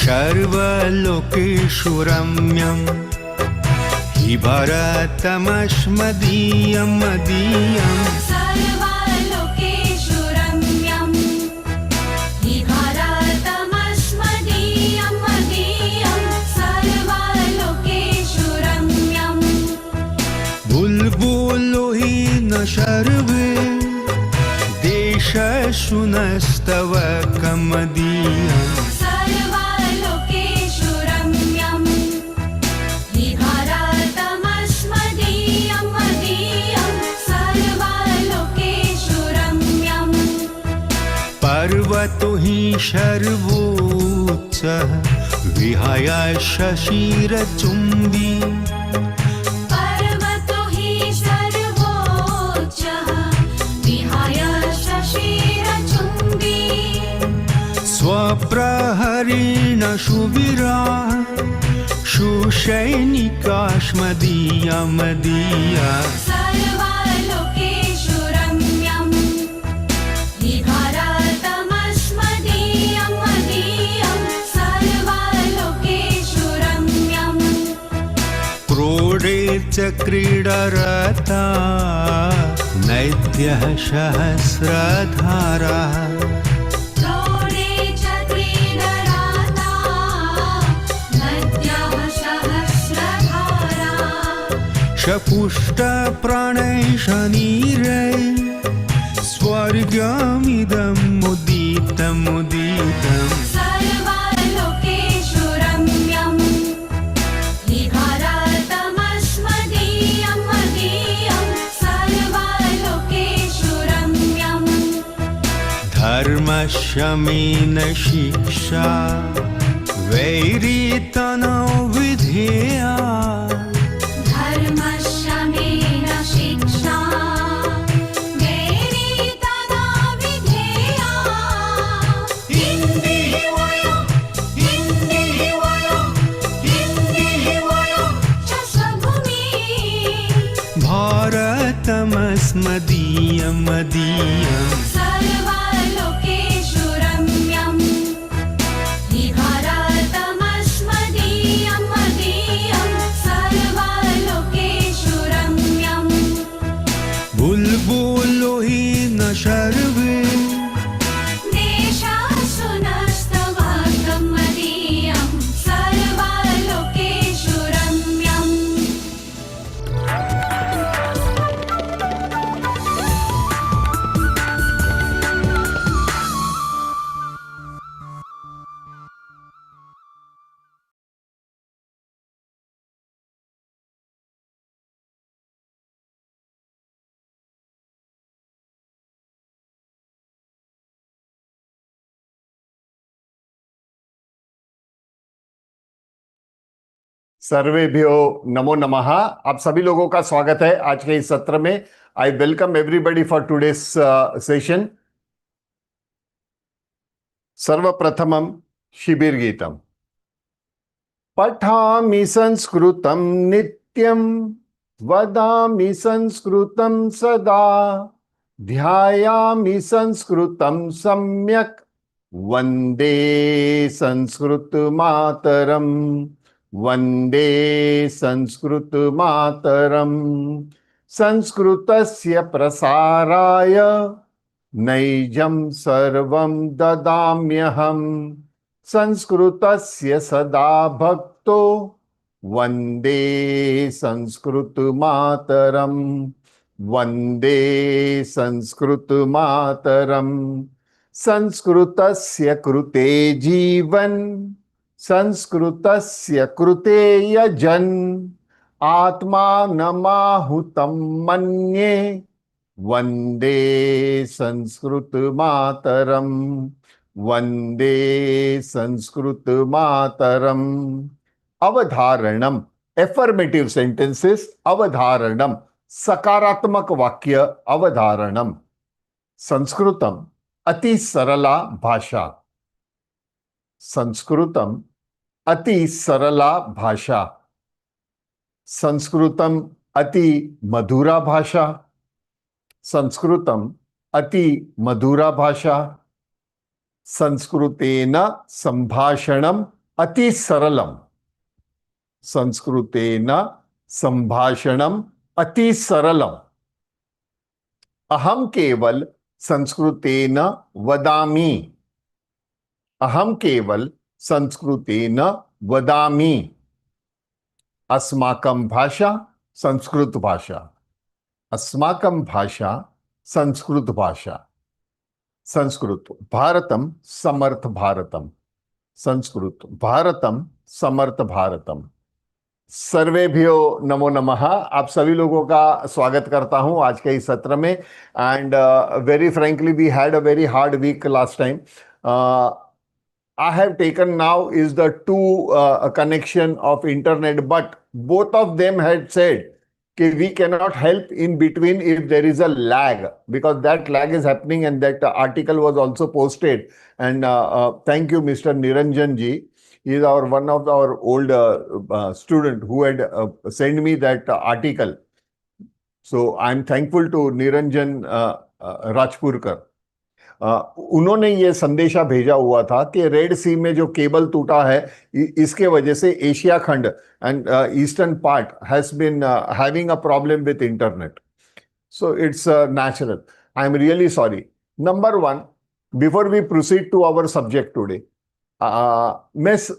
सर्वलोकेषु रम्यं हि भारतमस्मदीयं मदीयम् सर्वलोकेषु रम्यं हि भारतमस्मदीयं मदीयं सर्वलोकेषु रम्यं बुल्बुलो हि न सर्वे देशेषु नस्तव कमदीयम् पर्वतो हि सर्वोच्चः विहाय शशिरचुम्बी पर्वतो हि सर्वोच्चः विहाय शशिरचुम्बी स्वप्रहरेण सुवीरा सुसैनिकास्मदीया मदीया सर्वलोकेषु रम्यं हि भारतमस्मदीयं मदीयं सर्वलोकेषु रम्यं क्रोडे च क्रीडरता नद्यः सहस्रधाराः पुष्टप्राणैः शनिरैः स्वर्गमिदं मुदितमुदितम् सर्वलोकेषु रम्यं हि भारतमस्मदीयं मदीयं सर्वलोकेषु रम्यं धर्मशमेन शिक्षा वैरितनो विधेया धर्मशमेन शिक्षा वैरितना विधेया हिन्दी वयं च स्वभूमिः भारतमस्मदीयं मदीयम् सर्वलोकेषु रम्यं हि भारतमस्मदीयं मदीयं सर्वलोकेषु रम्यं बुल्बुलो हि न सर्वे देशेषु नस्तव मदीयं सर्वलोकेषु रम्यम् सर्वेभ्यो नमो नमः। आप सभी लोगों का स्वागत है आज के इस सत्र में। I welcome everybody for today's session. सर्वप्रथमं शिबिर गीतम। पठामि संस्कृतं नित्यं वदामि संस्कृतं सदा ध्यायामि संस्कृतं सम्यक् वन्दे संस्कृत मातरम् वन्दे संस्कृत मातरम्। संस्कृतस्य प्रसाराय नैजं सर्वं ददाम्यहम् संस्कृतस्य सदा भक्तो वन्दे संस्कृत मातरम् वन्दे संस्कृत मातरम्। संस्कृतस्य कृते जीवन संस्कृतस्य कृते यजन् आत्मानमाहुतं मन्ये वंदे संस्कृत मातरम, वंदे संस्कृत मातरम। अवधारणम, एफर्मेटिव सेंटेंसेस, अवधारणम, सकारात्मक वाक्य, अवधारणम। संस्कृतम अति सरला भाषा, संस्कृतम अति सरला भाषा। संस्कृतम अति मधुरा भाषा, संस्कृतम अति मधुरा भाषा। संस्कृतेन संभाषणम अति सरलम, संस्कृतेन संभाषणम अति सरलम। अहम केवल संस्कृतेन वदामि, अहम केवल संस्कृतेन वदामि। अस्माकं भाषा संस्कृत भाषा, अस्माकं भाषा संस्कृत भाषा। संस्कृत भारतम समर्थ भारतम, संस्कृत भारतम समर्थ भारतम। सर्वेभ्यो नमो नमः। आप सभी लोगों का स्वागत करता हूं आज के इस सत्र में। And very frankly we had a very hard week last time. I have taken now is the two connection of internet, but both of them had said that we cannot help in between if there is a lag, because that lag is happening, and that article was also posted. And thank you, Mr. Niranjan ji. He is one of our old student who had sent me that article. So I'm thankful to Niranjan Rajpurkar. उन्होंने ये संदेशा भेजा हुआ था कि red सी में जो cable टूटा है, इसके वजह से एशिया खंड and eastern part has been having a problem with internet. So it's natural. I am really sorry. Number one, before we proceed to our subject today, miss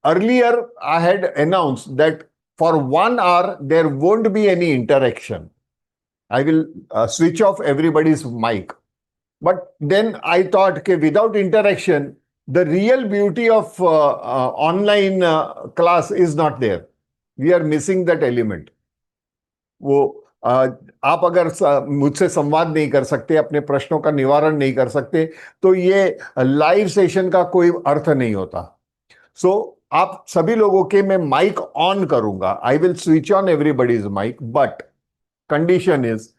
earlier I had announced that for 1 hour there won't be any interaction. I will switch off everybody's mic. But then I thought that without interaction, the real beauty of online class is not there. We are missing that element. वो आप अगर मुझसे संवाद नहीं कर सकते, अपने प्रश्नों का निवारण नहीं कर सकते, तो ये लाइव सेशन का कोई अर्थ नहीं होता. सो आप सभी लोगों के मैं माइक ऑन करूंगा. I will switch on everybody's mic, but condition is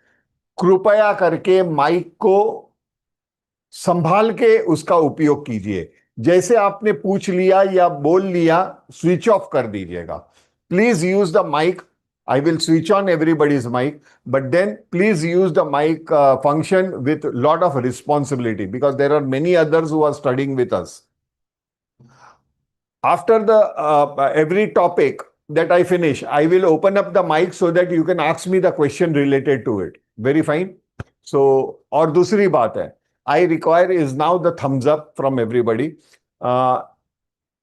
कृपया करके माइक को संभाल के उसका उपयोग कीजिए. जैसे आपने पूछ लिया या बोल लिया, स्विच ऑफ कर दीजिएगा. Please use the mic. I will switch on everybody's mic, but then please use the mic function with lot of responsibility, because there are many others who are studying with us. After the every topic that I finish, I will open up the mic so that you can ask me the question related to it. Very fine. So, और दूसरी बात है, I require is now the thumbs up from everybody.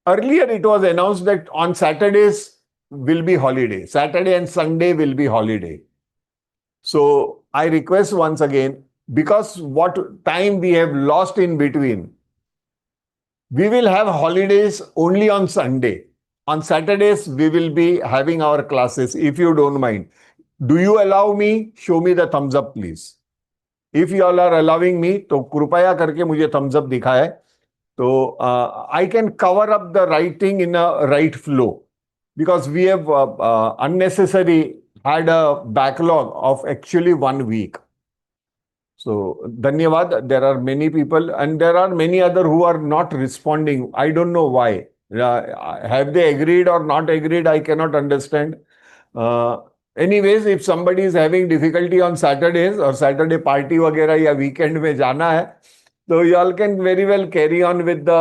Earlier it was announced that on Saturdays will be holiday. Saturday and Sunday will be holiday. So I request once again, because what time we have lost in between, we will have holidays only on Sunday. On Saturdays, we will be having our classes, if you don't mind. Do you allow me? Show me the thumbs up, please. If you all are allowing me, तो कृपया करके मुझे thumbs up दिखाए. तो I can cover up the writing in a right flow, because we have unnecessary had a backlog of actually 1 week. So, Dhanyavad. There are many people, and there are many other who are not responding. I don't know why. Have they agreed or not agreed? I cannot understand. Anyways, if somebody is having difficulty on Saturdays or Saturday party वगैरह या weekend में जाना है, so you all can very well carry on with the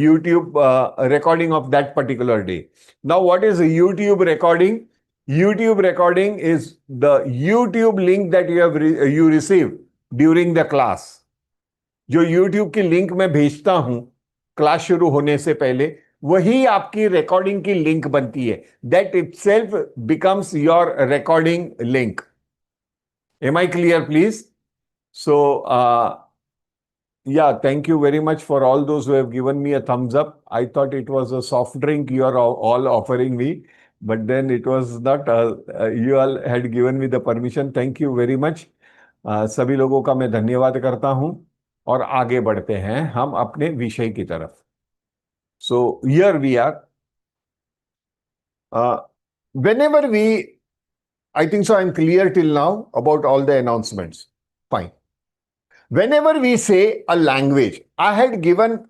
YouTube recording of that particular day. Now, what is a YouTube recording? YouTube recording is the YouTube link that you receive during the class. जो YouTube की link मैं भेजता हूं class शुरू होने से पहले, वही आपकी रिकॉर्डिंग की लिंक बनती है. That itself becomes your recording link. Am I clear please? So yeah, thank you very much for all those who have given me a thumbs up. I thought it was a soft drink you are all offering me, but then it was not. You all had given me the permission. Thank you very much. सभी लोगों का मैं धन्यवाद करता हूं और आगे बढ़ते हैं हम अपने विषय की तरफ। So here we are, whenever we, I think so I'm clear till now about all the announcements. Fine. Whenever we say a language, I had given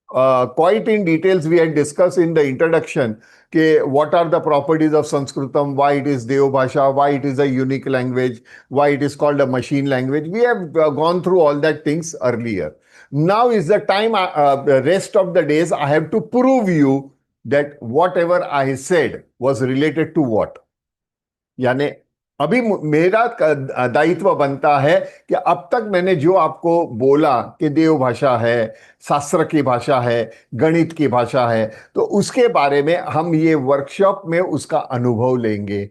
quite in details, we had discussed in the introduction what are the properties of Sanskritam, why it is Devbhasha, why it is a unique language, why it is called a machine language. We have gone through all that things earlier. Now is the time, the rest of the days, I have to prove you that whatever I said was related to what. यानी अभी मेरा दायित्व बनता है कि अब तक मैंने जो आपको बोला कि देव भाषा है, शास्त्र की भाषा है, गणित की भाषा है, तो उसके बारे में हम ये वर्कशॉप में उसका अनुभव लेंगे।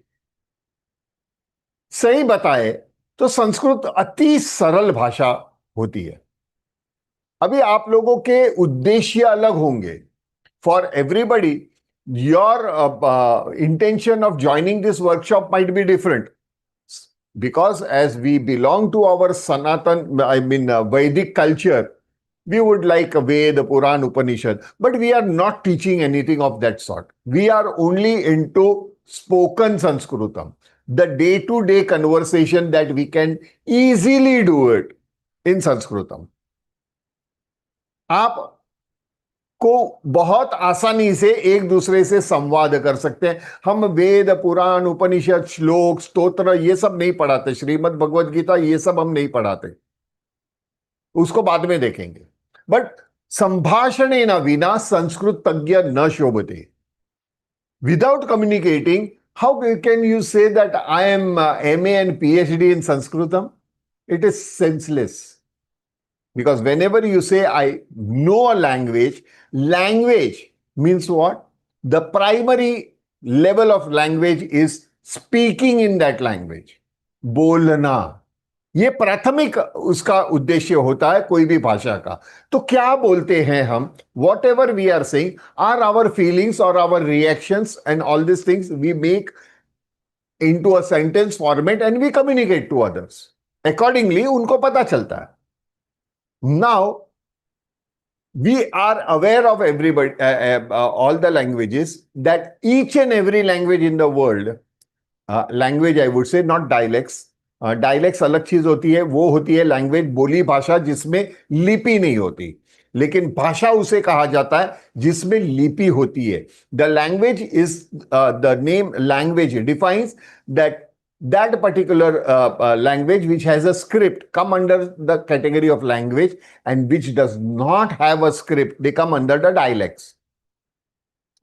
सही बताए तो संस्कृत अति सरल भाषा होती है। अभी आप लोगों के उद्देश्य अलग होंगे। For everybody your intention of joining this workshop might be different, because as we belong to our Sanatan, Vedic culture, we would like Veda, Puran, Upanishad, but we are not teaching anything of that sort. We are only into spoken Sanskritam, the day-to-day conversation that we can easily do it in Sanskritam. आप को बहुत आसानी से एक दूसरे से संवाद कर सकते हैं। हम वेद, पुराण, उपनिषद, श्लोक, स्तोत्र ये सब नहीं पढ़ाते, श्रीमद् भगवद गीता ये सब हम नहीं पढ़ाते, उसको बाद में देखेंगे। बट संभाषणेन विना संस्कृतज्ञ न शोभते। Without communicating, how can you say that I am MA and PhD in Sanskritam? It is senseless. Because whenever you say, I know a language, language means what? The primary level of language is speaking in that language. बोलना, ये प्राथमिक उसका उद्देश्य होता है कोई भी भाषा का। तो क्या बोलते हैं हम? Whatever we are saying are our feelings और our reactions and all this things we make into a sentence format and we communicate to others. Accordingly, उनको पता चलता है। Now, we are aware of everybody, all the languages, that each and every language in the world, language I would say, not dialects. Dialects अलग चीज होती है, वो होती है लैंग्वेज, बोली भाषा जिसमें लिपि नहीं होती, लेकिन भाषा उसे कहा जाता है जिसमें लिपि होती है। The language is the name language defines that particular language which has a script come under the category of language, and which does not have a script, they come under the dialects.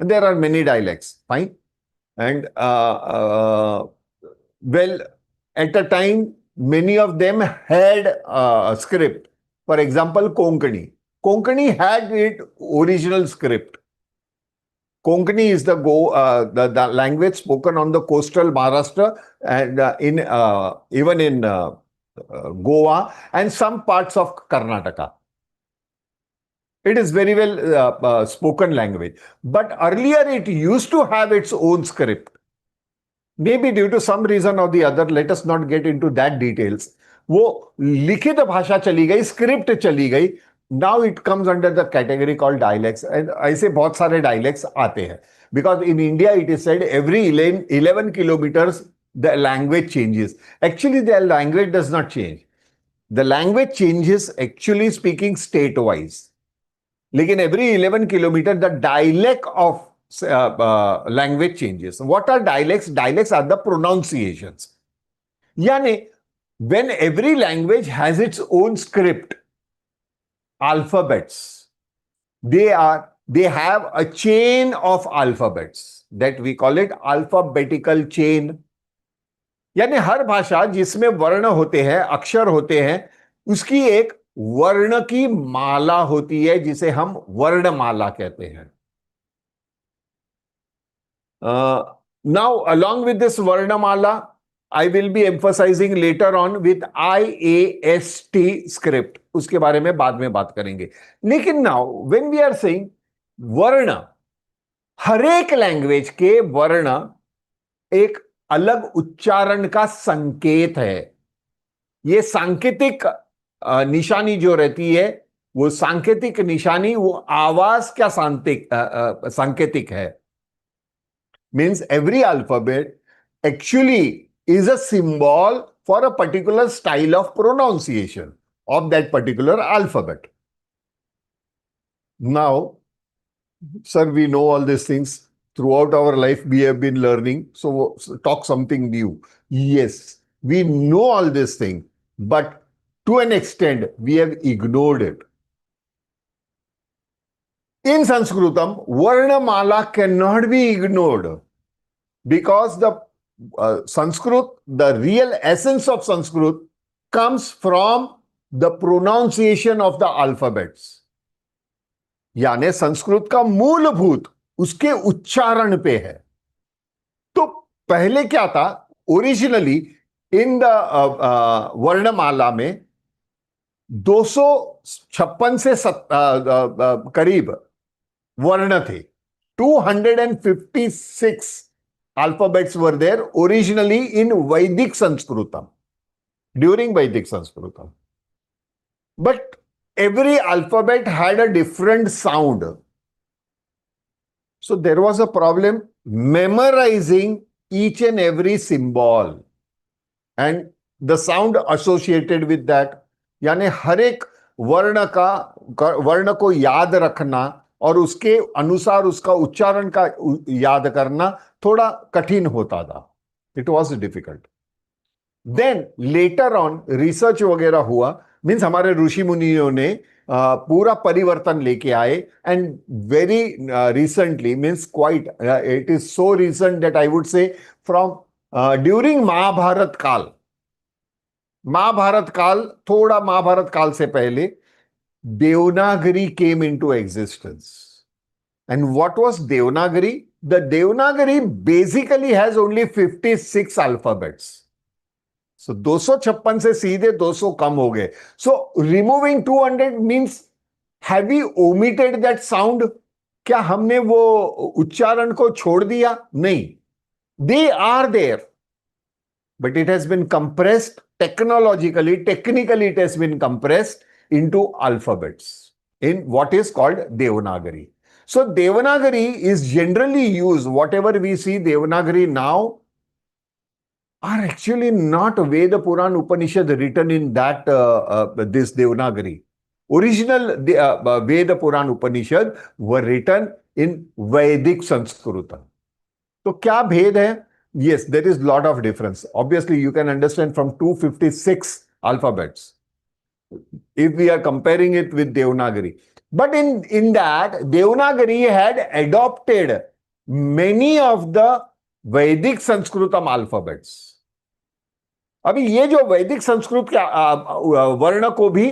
And there are many dialects, fine. And well, at a time, many of them had a script. For example, Konkani. Konkani had its original script. Konkani is the language spoken on the coastal Maharashtra and even in Goa and some parts of Karnataka. It is very well spoken language. But earlier it used to have its own script. Maybe due to some reason or the other, let us not get into that details. वो लिखित भाषा चली गई, script चली गई. Now it comes under the category called dialects, and ऐसे बहुत सारे dialects आते हैं. Because in India it is said every 11 kilometers the language changes. Actually the language does not change. The language changes actually speaking state-wise. लेकिन every 11 kilometers the dialect of language changes. What are dialects? Dialects are the pronunciations. यानी when every language has its own script, alphabets, they have a chain of alphabets that we call it alphabetical chain. यानी हर भाषा जिसमें वर्ण होते हैं, अक्षर होते हैं, उसकी एक वर्ण की माला होती है जिसे हम वर्णमाला कहते हैं. Now along with this Varnamala, I will be emphasizing later on with IAST script. उसके बारे में बाद में बात करेंगे. लेकिन now when we are saying वर्ण, हर एक लैंग्वेज के वर्ण एक अलग उच्चारण का संकेत है. ये सांकेतिक निशानी जो रहती है, वो सांकेतिक निशानी वो आवाज क्या सांकेतिक है. Means every alphabet actually is a symbol for a particular style of pronunciation of that particular alphabet. Now, sir, we know all these things. Throughout our life, we have been learning. So, talk something new. Yes, we know all these things, but to an extent, we have ignored it. In Sanskritam, Varnamala cannot be ignored because the Sanskrit, the real essence of Sanskrit comes from the pronunciation of the alphabets. यानी संस्कृत का मूलभूत उसके उच्चारण पे है. तो पहले क्या था, ओरिजिनली इन द वर्णमाला में 256 से करीब वर्ण थे. 256 alphabets were there originally in Vedic Sanskritam, during Vedic Sanskritam. But every alphabet had a different sound. So there was a problem memorizing each and every symbol and the sound associated with that. यानी हर एक वर्ण को याद रखना और उसके अनुसार उसका उच्चारण का याद करना थोड़ा कठिन होता था. It was difficult. Then later on research वगैरह हुआ, मीन्स हमारे ऋषि मुनियों ने पूरा परिवर्तन लेके आए. And very recently, means quite, it is so recent that I would say from during Mahabharata काल, थोड़ा महाभारत काल से पहले Devanagari came into existence. And what was Devanagari? The Devanagari basically has only 56 alphabets. So 256 से सीधे 200 कम हो गए. So removing 200 means, have we omitted that sound? क्या हमने वो उच्चारण को छोड़ दिया? नहीं. They are there. But it has been compressed technically it has been compressed into alphabets in what is called Devanagari. So Devanagari is generally used, whatever we see Devanagari now are actually not Veda Puran Upanishad written in that this Devanagari. Original Veda Puran Upanishad were written in Vedic Sanskritam. तो क्या भेद है? Yes, there is lot of difference. Obviously, you can understand from 256 alphabets if we are comparing it with Devanagari. But in that, Devanagari had adopted many of the Vedic Sanskritam alphabets. अभी ये जो वैदिक संस्कृत के वर्ण को भी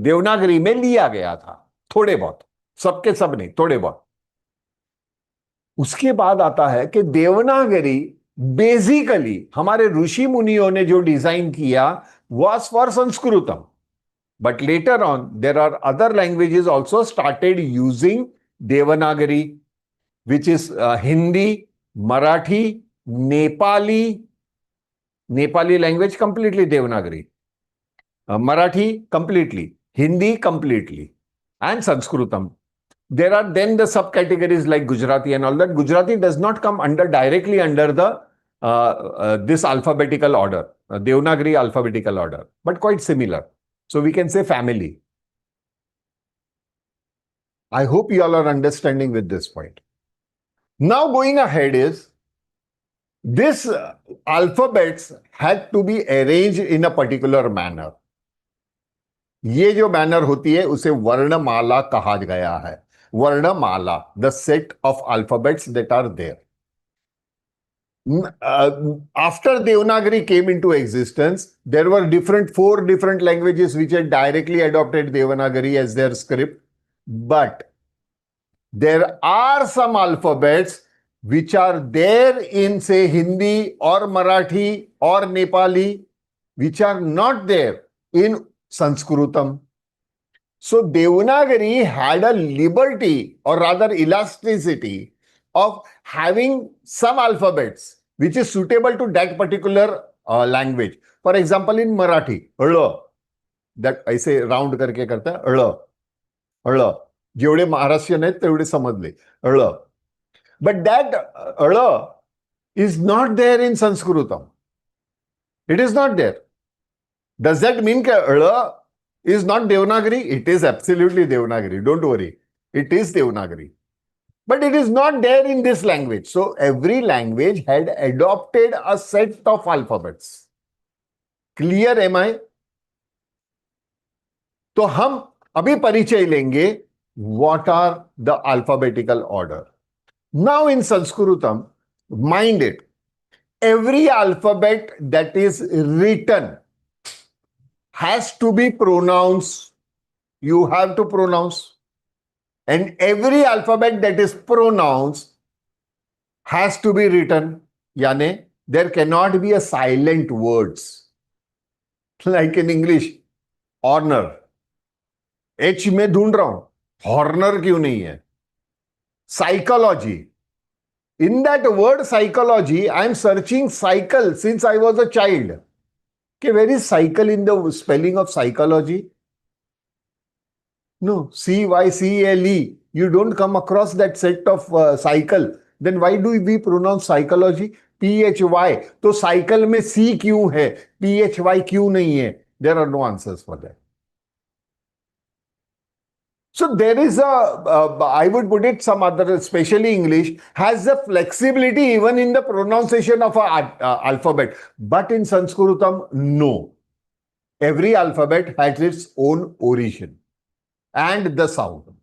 देवनागरी में लिया गया था, थोड़े बहुत, सबके सब नहीं, थोड़े बहुत. उसके बाद आता है कि देवनागरी बेसिकली हमारे ऋषि मुनियों ने जो डिजाइन किया was for Sanskritam. But later on, there are other languages also started using Devanagari, which is Hindi, Marathi, Nepali language completely Devanagari, Marathi completely, Hindi completely, and Sanskritam. There are then the subcategories like Gujarati and all that. Gujarati does not come directly under the this alphabetical order, Devanagari alphabetical order, but quite similar. So we can say family. I hope you all are understanding with this point. Now going ahead is, this alphabets had to be arranged in a particular manner. ये जो manner होती है उसे वर्णमाला कहा गया है. Varnamala, the set of alphabets that are there. After Devanagari came into existence, there were 4 different languages which had directly adopted Devanagari as their script. But there are some alphabets which are there in, say, Hindi or Marathi or Nepali, which are not there in Sanskritam. So Devanagari had a liberty, or rather elasticity, of having some alphabets which is suitable to that particular language. For example, in Marathi, that ऐसे round करके करता है अळ, जेवढे महाराष्ट्रीयन आहेत तेवढे समजले अळ. But that अळ is not there in Sanskritam. It is not there. Does that mean that अळ is not Devanagari? It is absolutely Devanagari. Don't worry. It is Devanagari. But it is not there in this language. So every language had adopted a set of alphabets. Clear am I? तो हम अभी परिचय लेंगे what are the alphabetical order. Now in Sanskritam, mind it, every alphabet that is written has to be pronounced. You have to pronounce. And every alphabet that is pronounced has to be written. यानी there cannot be a silent words. Like in English, honor. H में ढूंढ रहा हूं, Horner क्यों नहीं है? Psychology. In that word psychology, I am searching cycle since I was a child. Okay, where is cycle in the spelling of psychology? No, C-Y-C-L-E. You don't come across that set of cycle. Then why do we pronounce psychology? P-H-Y. तो cycle में C क्यों है? P-H-Y क्यों नहीं है? There are no answers for that. So there is I would put it some other, especially English, has the flexibility even in the pronunciation of an alphabet. But in Sanskritam, no. Every alphabet has its own origin and the sound.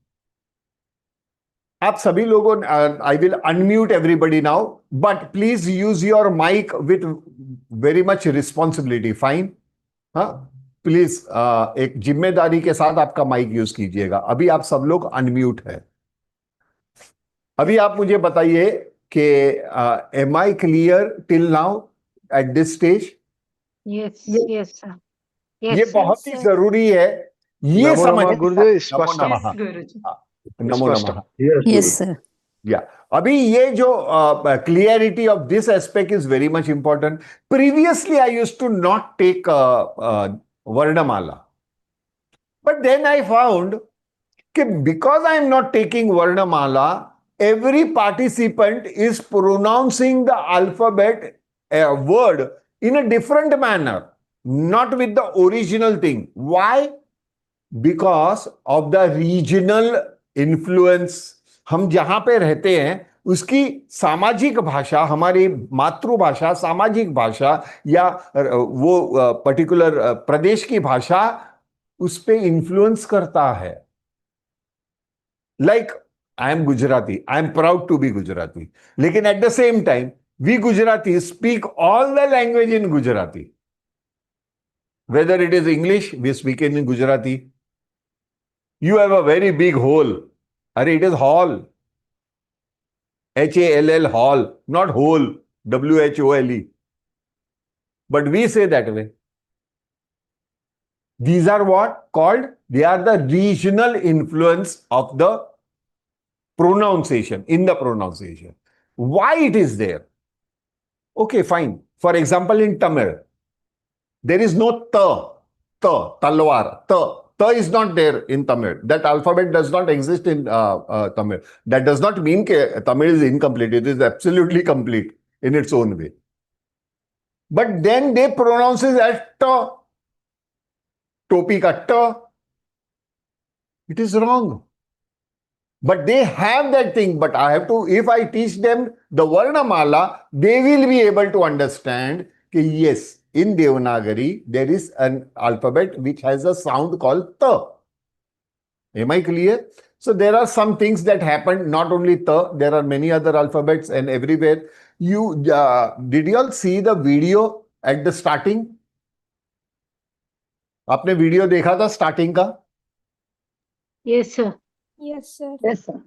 आप सभी लोगों, I will unmute everybody now, but please use your mic with very much responsibility. Fine? हाँ? Please एक जिम्मेदारी के साथ आपका mic use कीजिएगा. अभी आप सब लोग अनम्यूट है. अभी आप मुझे बताइए कि am I clear till now at this stage? Yes yes sir. ये बहुत ही जरूरी है ये समझ. गुरुदेव नमो स्पष्ट. नमः. नमो नमः. Yes sir. या अभी ये जो clarity of this aspect is very much important. Previously I used to not take Varnamala. But then I found that because I am not taking Varnamala, every participant is pronouncing the alphabet word in a different manner, not with the original thing. Why? Because of the regional influence. हम जहां पे रहते हैं उसकी सामाजिक भाषा, हमारी मातृभाषा, सामाजिक भाषा या वो पर्टिकुलर प्रदेश की भाषा उस पे इन्फ्लुएंस करता है. Like I am Gujarati, I am proud to be Gujarati, लेकिन at the same time we Gujarati speak all the language in Gujarati. Whether it is English, we speak in Gujarati. You have a very big hole. अरे it is hall. H-A-L-L, hall, not whole, W-H-O-L-E. But we say that way. These are what called? They are the regional influence of the pronunciation, in the pronunciation. Why it is there? Okay, fine. For example, in Tamil, there is no talwar, Ta is not there in Tamil. That alphabet does not exist in Tamil. That does not mean that Tamil is incomplete. It is absolutely complete in its own way. But then they pronounce it as Ta. Topi ka Ta. It is wrong. But they have that thing. But I have to, if I teach them the Varnamala, they will be able to understand that yes, in Devanagari, there is an alphabet which has a sound called Ta. Am I clear? So there are some things that happen, not only Ta, there are many other alphabets and everywhere. You did you all see the video at the starting? आपने video देखा था starting का? Yes sir. Yes sir. Yes sir.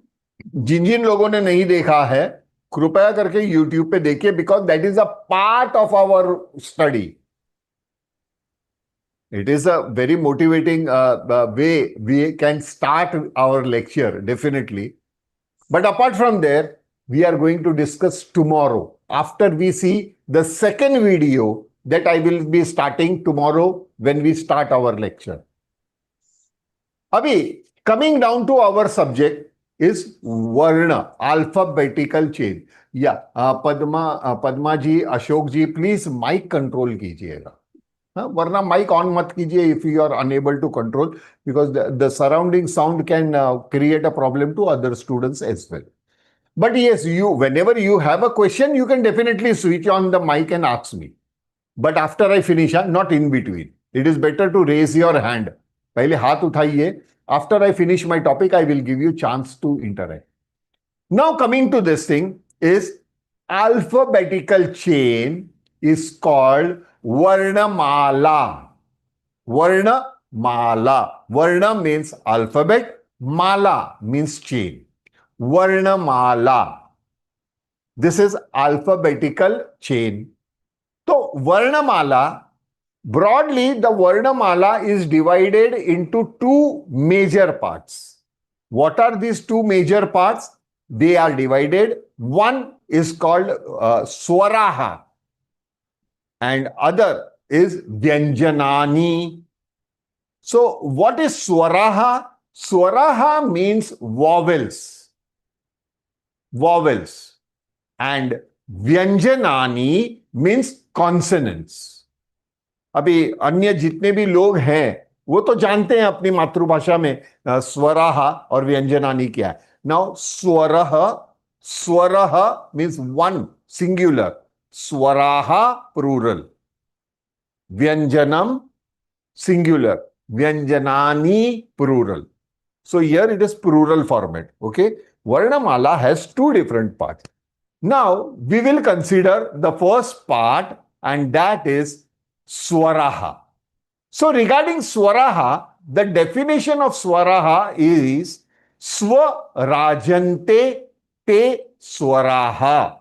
जिन जिन लोगों ने नहीं देखा है कृपया करके YouTube पे देखिए, because that is a part of our study. It is a very motivating way we can start our lecture, definitely. But apart from there, we are going to discuss tomorrow after we see the second video that I will be starting tomorrow when we start our lecture. Abhi, coming down to our subject is Varna, alphabetical chain. Yeah, Padma ji, Ashok ji, please mic control कीजिएगा. वरना mic on मत कीजिए if you are unable to control, because the surrounding sound can create a problem to other students as well. But yes, whenever you have a question, you can definitely switch on the mic and ask me. But after I finish, not in between. It is better to raise your hand. पहले हाथ उठाइए. After I finish my topic, I will give you chance to interact. Now coming to this thing is alphabetical chain is called Varnamala. Varnamala. Varna means alphabet. Mala means chain. Varnamala. This is alphabetical chain. So Varnamala, broadly the Varnamala is divided into two major parts. What are these two major parts? They are divided. One is called Swaraha and other is Vyanjanani. So what is Swaraha? Swaraha means vowels. Vowels. And Vyanjanani means consonants. अभी अन्य जितने भी लोग हैं वो तो जानते हैं अपनी मातृभाषा में स्वराह और व्यंजनानी क्या है. नाउ स्वरह मीन्स वन सिंगुलर, स्वराह प्लूरल, व्यंजनम singular, vyanjanani plural. So here it is plural format. Okay, Varnamala has two different parts. Now we will consider the first part, and that is Swaraha. So regarding Swaraha, the definition of Swaraha is Swarajante te Swaraha.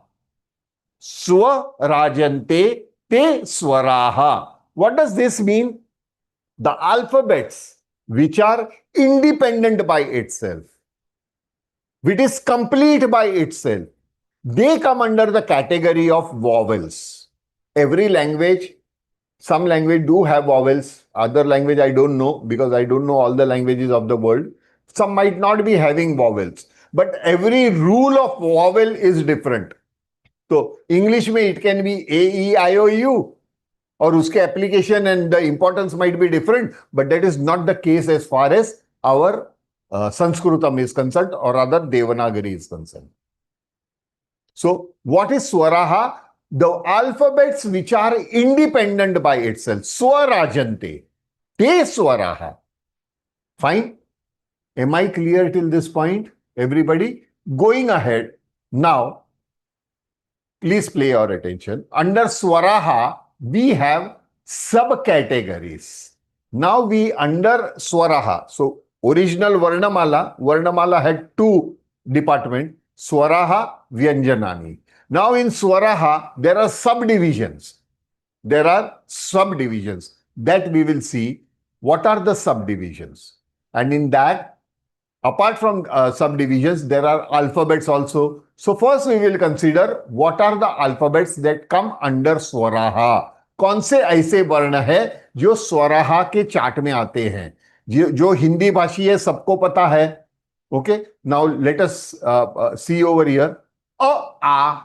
Swarajante te Swaraha. What does this mean? The alphabets which are independent by itself, which is complete by itself, they come under the category of vowels. Every language, some language do have vowels, other language I don't know because I don't know all the languages of the world. Some might not be having vowels, but every rule of vowel is different. So English में it can be A, E, I, O, U. और उसके application and the importance might be different, but that is not the case as far as our Sanskritam is concerned or rather Devanagari is concerned. So what is Swaraha? The alphabets which are independent by itself. Swarajante. Te Swaraha. Fine? Am I clear till this point? Everybody? Going ahead. Now, please pay your attention. Under Swaraha, we have subcategories. Now we under Swaraha. So original Varnamala had two departments, Swaraha, Vyanjanani. Now in Swaraha, there are subdivisions. There are subdivisions that we will see. What are the subdivisions? And in that, apart from subdivisions, there are alphabets also. So first we will consider what are the alphabets that come under Swaraha. कौन से ऐसे वर्ण है जो स्वराहा के chart में आते हैं, जो हिंदी भाषी है सबको पता है. Okay, now let us see over here. आ,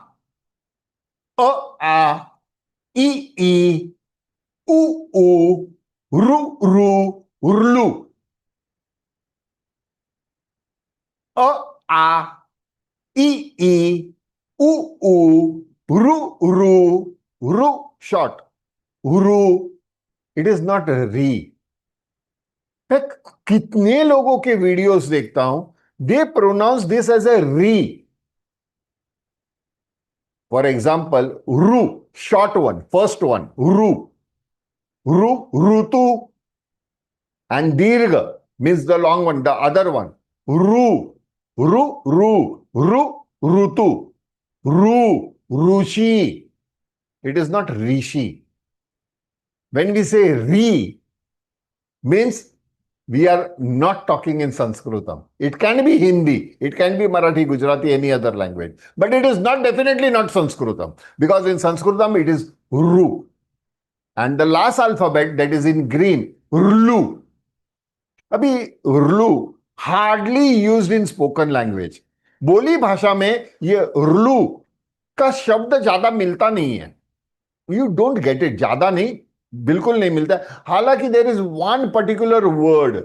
ई, उ, रु, रुलु. आ, ई, उ, ru, short. Uru, it is not ri. मैं कितने लोगों के वीडियोस देखता हूं, they pronounce this as a ri. For example, ru, short one, first one, ru, rutu, and dirgha means the long one, the other one, ru, rutu, rushi. It is not rishi. When we say ri, means We are not talking in Sanskritam. It can be Hindi, it can be Marathi, Gujarati, any other language. But it is not definitely not Sanskritam. Because in Sanskritam it is Ru. And the last alphabet that is in green, Rlu. अभी उर्लू hardly used in spoken language. बोली भाषा में ये उर्लू का शब्द ज्यादा मिलता नहीं है. You don't get it. ज्यादा नहीं, बिल्कुल नहीं मिलता. हालांकि there is one particular word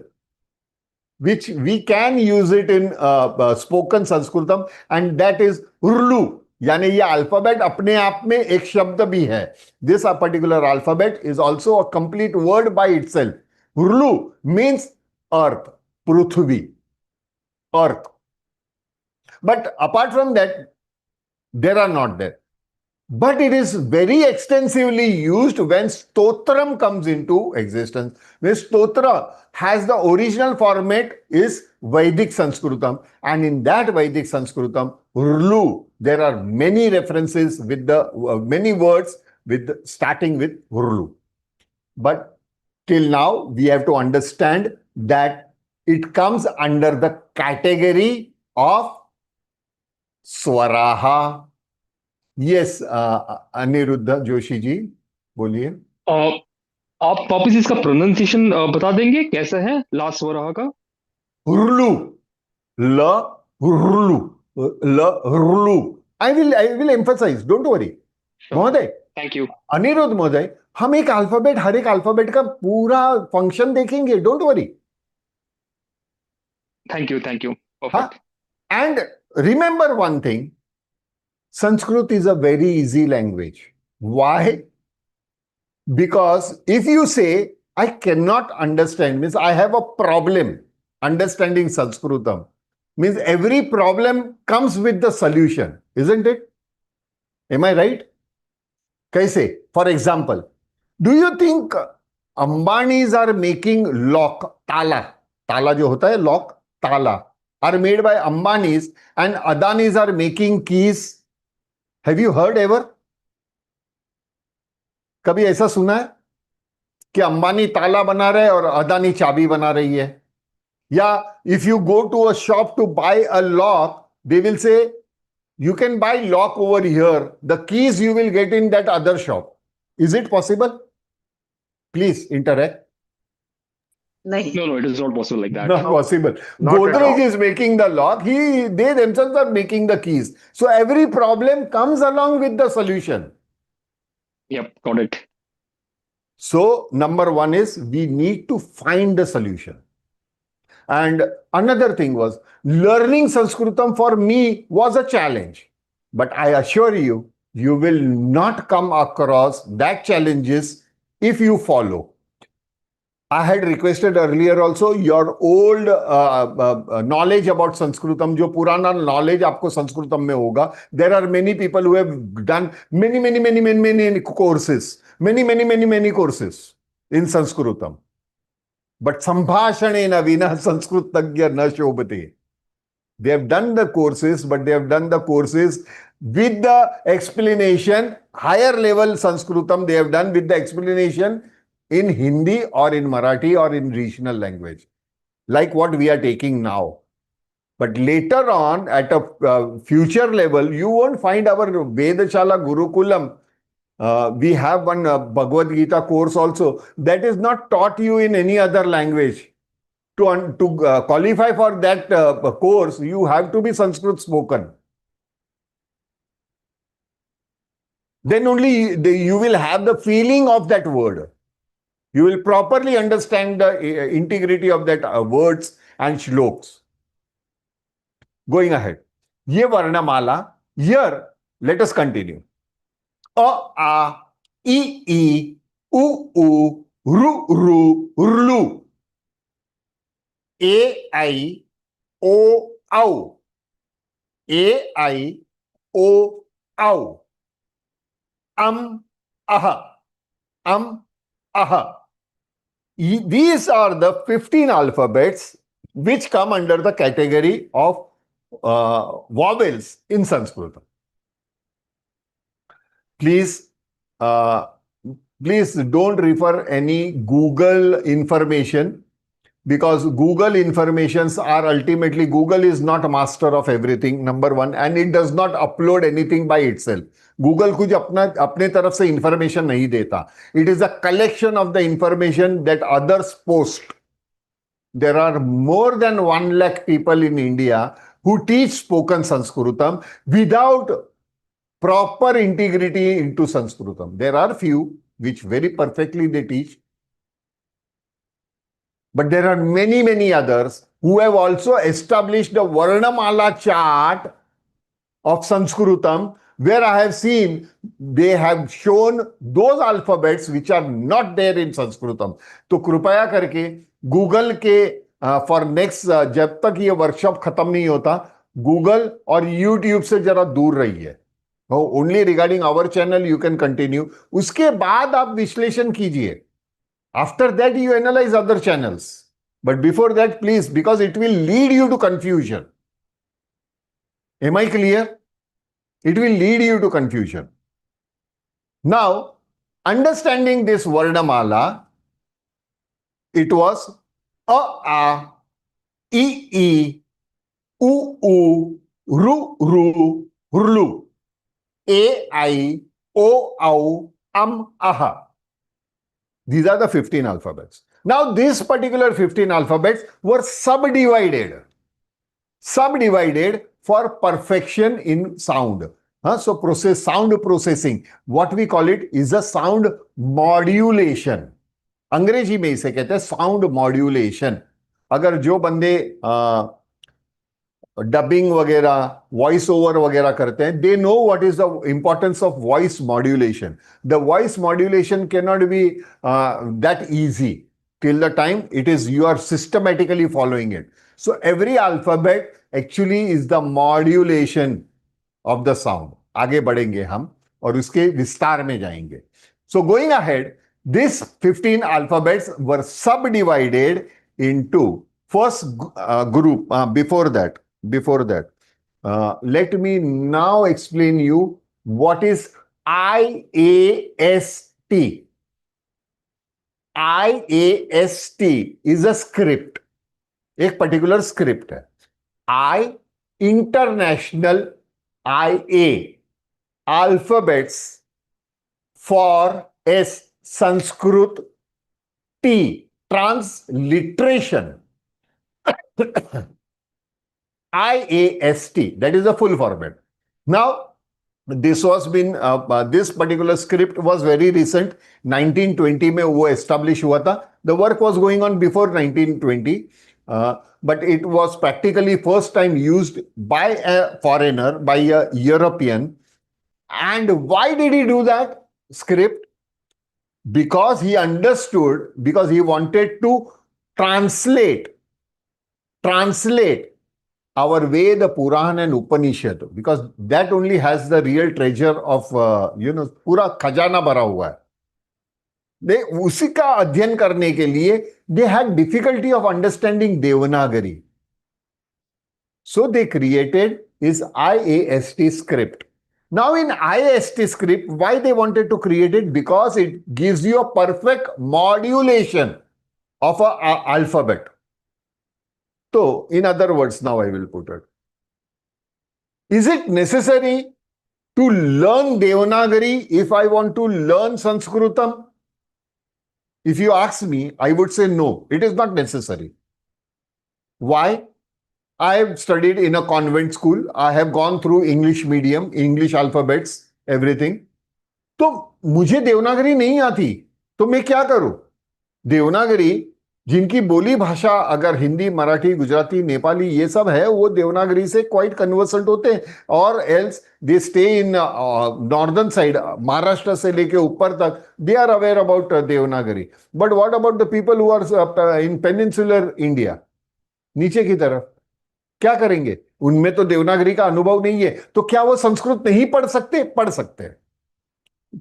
which we can use it in spoken Sanskritam, and that is urlu. यानी ये अल्फाबेट अपने आप में एक शब्द भी है. This particular alphabet is also a complete word by itself. Urlu means earth, prithvi, earth. But apart from that, there are not there. But it is very extensively used when stotram comes into existence. When stotra has the original format is Vedic Sanskritam, and in that Vedic Sanskritam, Urlu, there are many references with the many words with starting with Urlu. But till now, we have to understand that it comes under the category of Swaraha. Yes Anirudh Joshi ji बोलिए. आप वापिस इसका pronunciation बता देंगे कैसा है last स्वराह का? हुरलू, ल हुरलू, ल हुरलू. I will emphasise, don't worry महोदय. Thank you. अनिरुद्ध महोदय, हम एक अल्फाबेट, हर एक अल्फाबेट का पूरा फंक्शन देखेंगे, don't worry. Thank you. Perfect. And remember one thing, Sanskrit is a very easy language. Why? Because if you say, I cannot understand, means I have a problem understanding Sanskritam, means every problem comes with the solution, isn't it? Am I right? Kaise? For example, do you think Ambanis are making lock, tala? Tala jo hota hai, lock, tala, are made by Ambanis, and Adanis are making keys? Have you heard ever? कभी ऐसा सुना है कि अंबानी ताला बना रहे और अदानी चाबी बना रही है? या if you go to a shop to buy a lock, they will say you can buy lock over here, the keys you will get in that other shop. Is it possible? Please interact. No, it is not possible like that. Not possible. Godrej is making the lock. They themselves are making the keys. So every problem comes along with the solution. Yep, got it. So number one is we need to find the solution. And another thing was, learning Sanskritam for me was a challenge. But I assure you, you will not come across that challenges if you follow. I had requested earlier also your old knowledge about Sanskritam, जो पुराना knowledge आपको संस्कृतम में होगा. There are many people who have done many courses, many courses in Sanskritam. But संभाषणेन विना संस्कृतज्ञ न शोभते. They have done the courses, but they have done the courses with the explanation, higher level Sanskritam they have done with the explanation in Hindi or in Marathi or in regional language, like what we are taking now. But later on, at a future level, you won't find our Vedshala Gurukulam. We have one Bhagavad Gita course also that is not taught you in any other language. To qualify for that course, you have to be Sanskrit spoken. Then only you will have the feeling of that word. You will properly understand the integrity of that words and shloks. Going ahead. Ye Varnamala. Here, let us continue. A, A, I, U, Ru, Rlu. A, I, O, Au. A, I, O, Au. Aha. Aha. These are the 15 alphabets which come under the category of vowels in Sanskrit. Please don't refer any Google information. because Google informations are ultimately, Google is not master of everything, number one, and it does not upload anything by itself. Google कुछ अपने तरफ से information नहीं देता. It is a collection of the information that others post. There are more than 1 lakh people in India who teach spoken Sanskritam without proper integrity into Sanskritam. There are few which very perfectly they teach, but there are many, many others who have also established the Varnamala chart of Sanskritam, where I have seen they have shown those alphabets which are not there in Sanskritam. तो कृपया करके Google के for next जब तक ये workshop खत्म नहीं होता, गूगल और यूट्यूब से जरा दूर रहिए. Only regarding our channel you can continue. उसके बाद आप विश्लेषण कीजिए. After that, you analyze other channels. But before that, please, because it will lead you to confusion. Am I clear? It will lead you to confusion. Now, understanding this Varnamala, it was A, A, E, E, U, U, Ru, Ru, Rlu, A, I, O, Au, Aha. These are the 15 alphabets. Now, these particular 15 alphabets were subdivided for perfection in sound. So, sound processing, what we call it is a sound modulation. अंग्रेजी में इसे कहते हैं sound modulation. अगर जो बंदे dubbing वगैरह, voice over वगैरह करते हैं, they know what is the importance of voice modulation. The voice modulation can not be that easy till the time it is you are systematically following it. So every alphabet actually is the modulation of the sound. आगे बढ़ेंगे हम और उसके विस्तार में जाएंगे. So going ahead, these 15 alphabets were subdivided into first group. Before that, let me now explain you what is IAST. IAST is a script. एक particular script है. I, international, IA, alphabets, for S, Sanskrit, T, transliteration. IAST, that is the full format. Now, this was been this particular script was very recent. 1920 में वो establish हुआ था. The work was going on before 1920, but it was practically first time used by a foreigner, by a European. And why did he do that script? Because he understood, because he wanted to translate our Veda, Puran and Upanishad, because that only has the real treasure of, पूरा खजाना भरा हुआ है. they उसी का अध्ययन करने के लिए they had difficulty of understanding Devanagari. So they created his IAST script. Now in IAST script, why they wanted to create it? Because it gives you a perfect modulation of an alphabet. So, in other words, now I will put it. Is it necessary to learn Devanagari if I want to learn Sanskritam? If you ask me, I would say no, it is not necessary. Why? I have studied in a convent school. I have gone through English medium, English alphabets, everything. तो मुझे देवनागरी नहीं आती, तो मैं क्या करूं? देवनागरी जिनकी बोली भाषा अगर हिंदी, मराठी, गुजराती, नेपाली ये सब है, वो देवनागरी से क्वाइट कन्वर्सेंट होते हैं. और else they stay in northern side, Maharashtra से लेके ऊपर तक, they are aware about Devanagari. But what about the people who are in peninsular India, नीचे की तरफ, क्या करेंगे? उनमें तो देवनागरी का अनुभव नहीं है, तो क्या वो संस्कृत नहीं पढ़ सकते? पढ़ सकते हैं.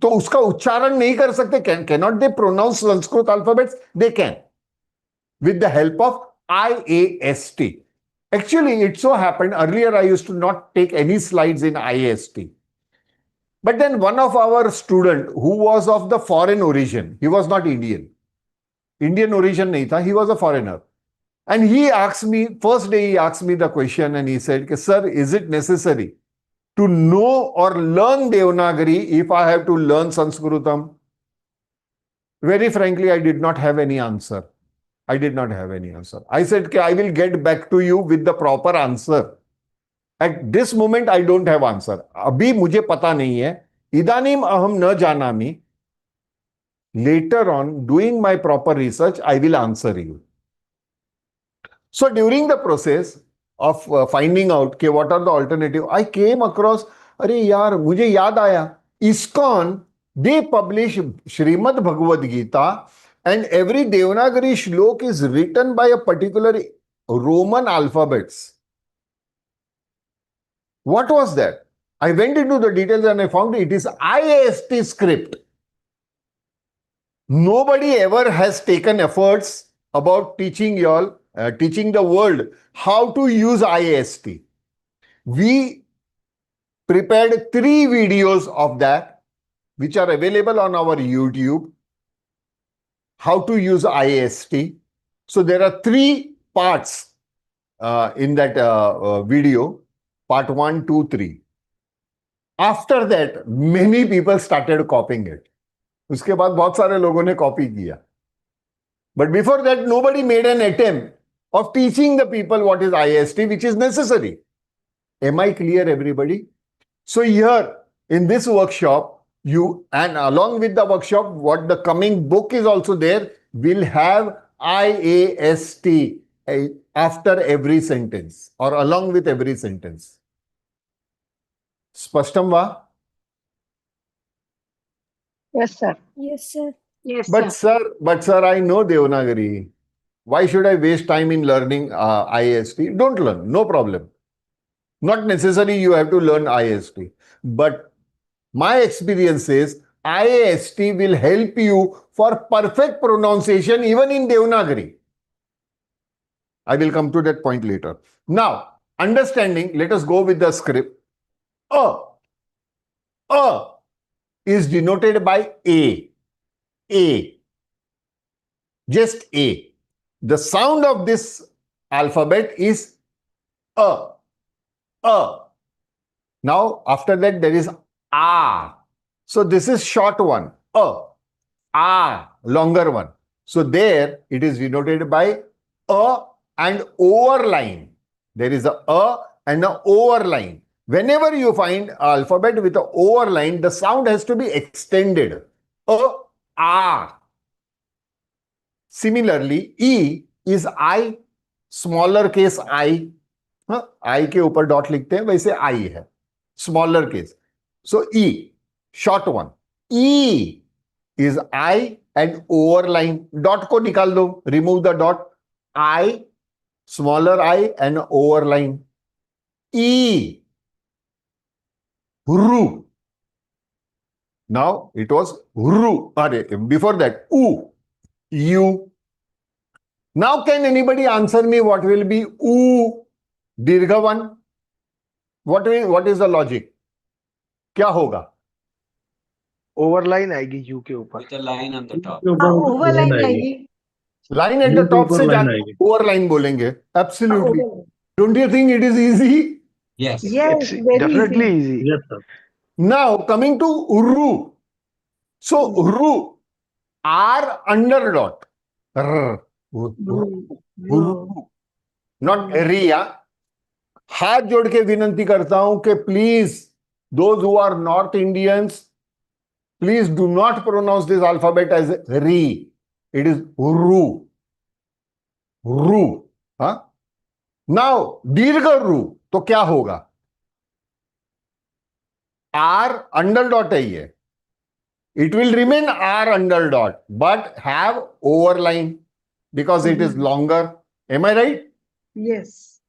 तो उसका उच्चारण नहीं कर सकते? Cannot they pronounce Sanskrit alphabets? They can, with the help of IAST. Actually, it so happened, earlier I used to not take any slides in IAST. But then one of our student who was of the foreign origin, he was not Indian. Indian origin nahi tha, he was a foreigner. And he asked me, first day he asked me the question and he said, sir, is it necessary to know or learn Devanagari if I have to learn Sanskritam? Very frankly, I did not have any answer. I did not have any answer. I said, I will get back to you with the proper answer. At this moment, I don't have answer. अभी मुझे पता नहीं है. इदानीम अहम न जानामि. Later on, doing my proper research, I will answer you. So during the process of finding out कि what are the alternative, I came across, अरे यार मुझे याद आया, ISKCON, they publish Srimad Bhagavad Gita and every Devanagari shlok is written by a particular Roman alphabets. What was that? I went into the details and I found it is IAST script. Nobody ever has taken efforts about teaching y'all, teaching the world how to use IAST. We prepared 3 videos of that, which are available on our YouTube. How to use IAST. So there are 3 parts in that video. Part 1, 2, 3. After that, many people started copying it. उसके बाद बहुत सारे लोगों ने copy किया. But before that, nobody made an attempt of teaching the people what is IAST, which is necessary. Am I clear, everybody? So here, in this workshop, and along with the workshop, what the coming book is also there, will have IAST after every sentence or along with every sentence. Spashtam va? Yes, sir. Yes, sir. Yes, But sir. sir, I know Devanagari. Why should I waste time in learning IAST? Don't learn, no problem. Not necessary you have to learn IAST. But my experience is IAST will help you for perfect pronunciation even in Devanagari. I will come to that point later. Now, understanding, let us go with the script. A is denoted by A. A. Just A. The sound of this alphabet is A. A. Now, after that, there is A. So, this is short one. A. Longer one. So, there it is denoted by A and overline. There is a and an overline. Whenever you find alphabet with an overline, the sound has to be extended. A. Similarly, E is I, smaller case I. I के ऊपर dot लिखते हैं वैसे I है, smaller case. So E, short one. E is I and overline. Dot को निकाल दो, remove the dot. I, smaller I and overline. E. Ru. Now it was Ru. Before that, U. U. Now can anybody answer me what will be U? Dirgha one. What is the logic? क्या होगा? Overline आएगी you के ऊपर. with a line on the top. Overline आएगी. Line at the top से जाके overline बोलेंगे. Absolutely. Don't you think it is easy? Yes. Yes, It's very definitely easy. easy. Yes, sir. Now coming to Ru. So Ru, R under dot. R. Ru. Not Riya. हाथ जोड़ के विनंती करता हूं कि please those who are North Indians, please do not pronounce this alphabet as Ri. It is Ru. Ru. Huh? Now, Dirgha Ru. तो क्या होगा? R under dot है ये. It will remain R under dot, but have overline because it is longer. Am I right? Yes.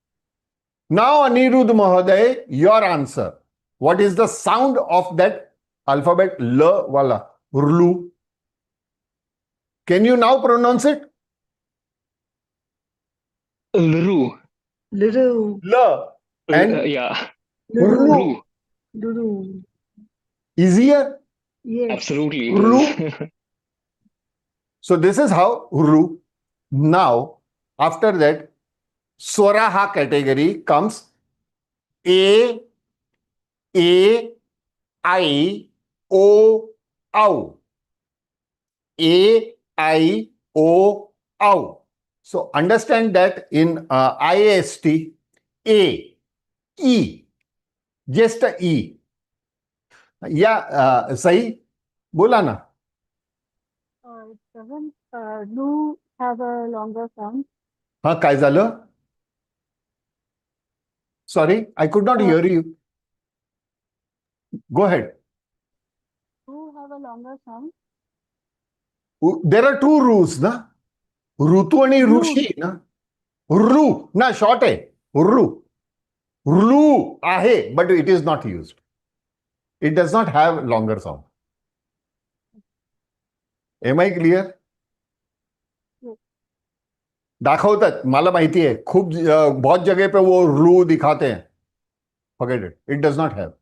Now, Anirudh Mahoday, your answer. What is the sound of that alphabet L wala? Urlu. Can you now pronounce it? Lru. Luru. L and Yeah. Luru. Lru. Luru. easier. Yes. Absolutely. Lru. It is. So this is how Uru. Now, after that स्वरा हा category comes ए आई ओ औ AIO. So understand that in IAST, A, E, just a E. या सही बोला ना. It doesn't do have a longer sound. हा काय झालं? Sorry, I could not hear you. Go ahead. Do have a longer sound. There are two रूज ना. ऋतू आणि ऋषी ना. रू ना शॉर्ट आहे. रू रू आहे but it is not use. It does not have longer sound. Am I clear? दाखवतात, मला माहिती आहे, खूप बहुत जगह पे वो रू दिखाते हैं. Forget it. It does not have.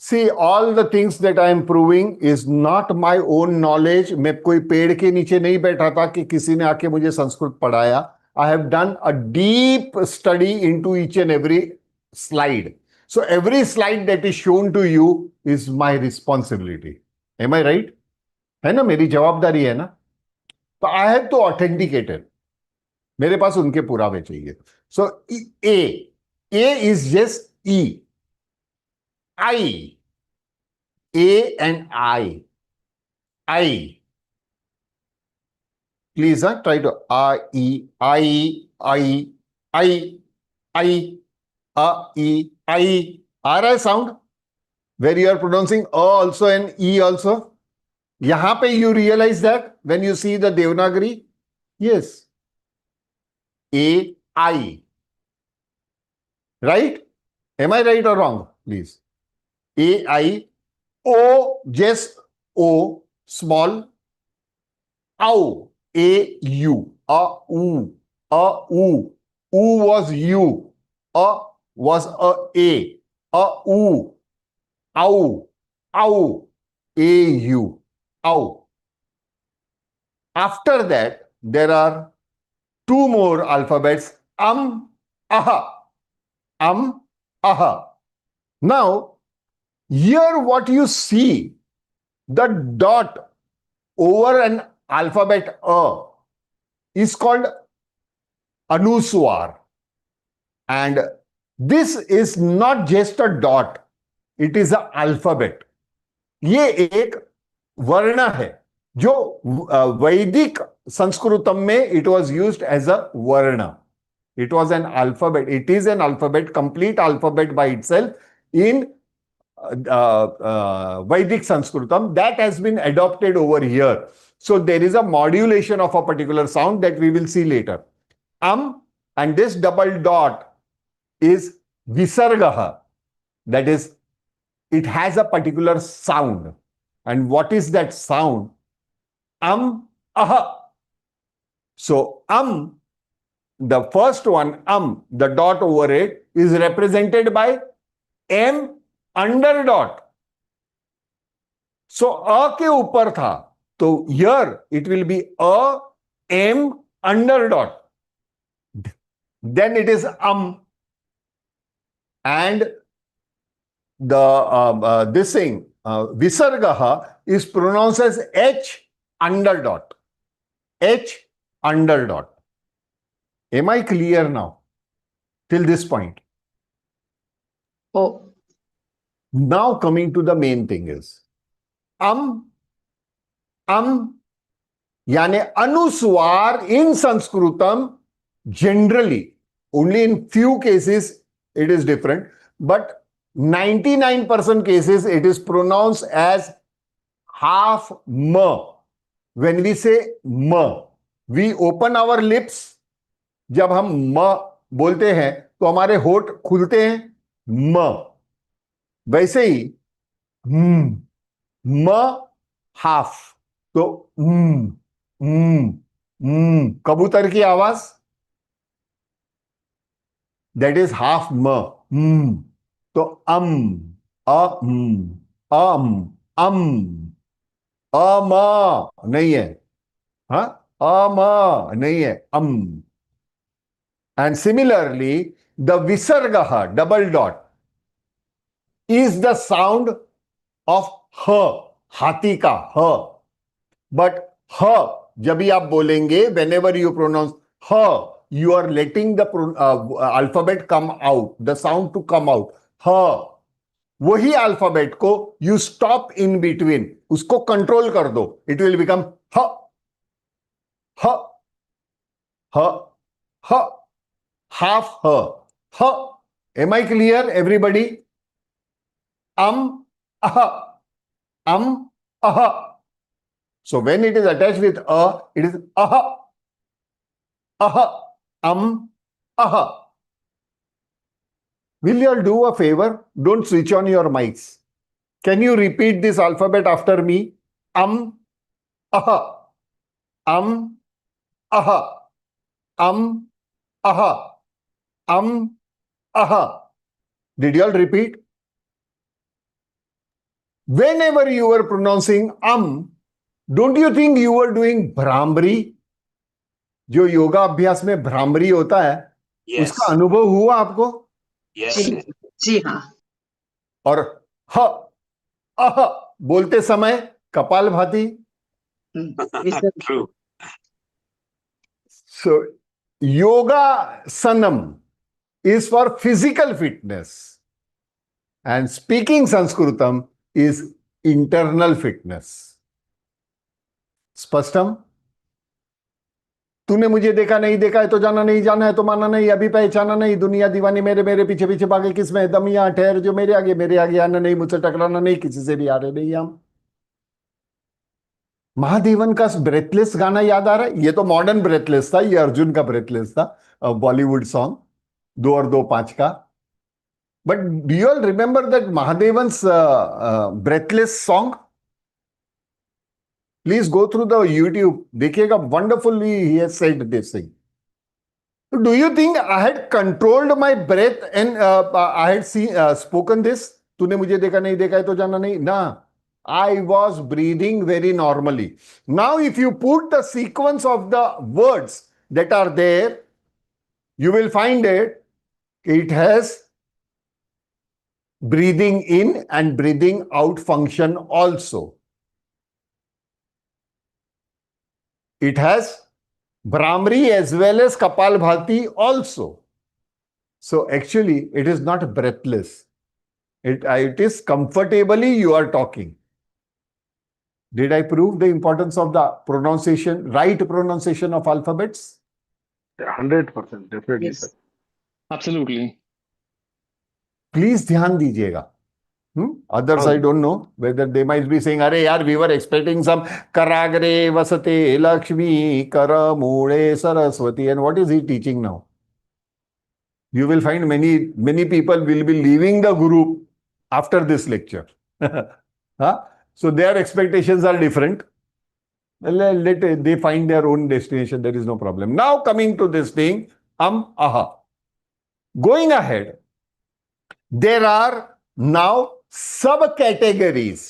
See, all the things that I am proving is not my own knowledge. मैं कोई पेड़ के नीचे नहीं बैठा था कि किसी ने आके मुझे संस्कृत पढ़ाया. I have done a deep study into each and every slide. So every slide that is shown to you is my responsibility. Am I right? है ना, मेरी जवाबदारी है ना. तो I have to authenticate it. मेरे पास उनके पुरावे चाहिए. So A is just E. I. A and I. Please try to I, आ रहा है sound? Where you are pronouncing A also and E also. यहां पे you realize that when you see the Devanagari? Yes. I. Right? Am I right or wrong? Please. I. O, just O, small. Au, AU, U, U. U was U, was A, U, Au, AU, Au. After that, there are two more alphabets, aha, aha. Now, here what you see, the dot over an alphabet A is called anuswar. And this is not just a dot, it is an alphabet. ये एक वर्ण है जो वैदिक संस्कृतम में it was used as a वर्ण. It was an alphabet. It is an alphabet, complete alphabet by itself in Vedic Sanskritam that has been adopted over here. So there is a modulation of a particular sound that we will see later. And this double dot is visargaha. That is, it has a particular sound. And what is that sound? Aha. So the first one, the dot over it is represented by M under dot. So अ के ऊपर था, तो here it will be M under dot. Then it is and this thing विसर्गः is pronounce as H under dot. H under dot. Am I clear now till this point? Oh, Now coming to the main thing is यानी अनुस्वार in Sanskritam generally, only in few cases it is different, but 99% cases it is pronounced as half ma. When we say ma, we open our lips. जब हम म बोलते हैं तो हमारे होठ खुलते हैं, म. वैसे ही म हाफ, तो कबूतर की आवाज, दैट इज हाफ म. तो अम अम नहीं है. हाँ, नहीं है, And similarly, the visargaha, double dot, is the sound of ह, हाथी का ह. But ह, जब भी आप बोलेंगे, whenever you pronounce ह, you are letting the alphabet come out, the sound to come out. ह. वही अल्फाबेट को यू स्टॉप इन बिटवीन, उसको कंट्रोल कर दो, इट विल बिकम ह, ह, ह, ह, half ह, ह. Am I clear, everybody? Aha, aha. So when it is attached with it is aha, aha, aha. Will you all do a favor? Don't switch on your mics. Can you repeat this alphabet after me? Aha, aha, aha, aha. Did you all repeat? Whenever you were pronouncing don't you think you were doing bhramari? जो योगा अभ्यास में भ्रामरी होता है, उसका अनुभव हुआ आपको? जी हाँ. और ह, अह बोलते समय कपाल भाती. True. So yoga sanam is for physical fitness and speaking Sanskritam is internal fitness. स्पष्टम? तूने मुझे देखा नहीं, देखा है तो जाना नहीं, जाना है तो माना नहीं, अभी पहचाना नहीं, दुनिया दीवानी मेरे मेरे पीछे पीछे भागे किसमें, दमिया ठहर जो मेरे आगे आना नहीं, मुझसे टकराना नहीं, किसी से भी आ रहे नहीं हम. महादेवन का ब्रेथलेस गाना याद आ रहा है? ये तो मॉडर्न ब्रेथलेस था, ये अर्जुन का ब्रेथलेस था, बॉलीवुड सॉन्ग 2 और 2 5 का. But do you all remember that Mahadevan's breathless song? Please go through the YouTube, देखिएगा, wonderfully he has said this thing. Do you think I had controlled my breath and I had spoken this? तूने मुझे देखा नहीं, देखा है तो जाना नहीं ना. I was breathing very normally. Now, if you put the sequence of the words that are there, you will find it has breathing in and breathing out function also. It has Brahmari as well as Kapalbhati also. So actually, it is not breathless. It is comfortably you are talking. Did I prove the importance of the pronunciation, right pronunciation of alphabets? 100%, definitely, Yes. sir. Absolutely. Please ध्यान दीजिएगा. Others, I don't know whether they might be saying, "Arey yaar, we were expecting some karagre vasate Lakshmi karamule Saraswati," and what is he teaching now? You will find many people will be leaving the group after this lecture. Huh? So their expectations are different. Let they find their own destination. There is no problem. Now coming to this thing, aha. Going ahead, there are now subcategories.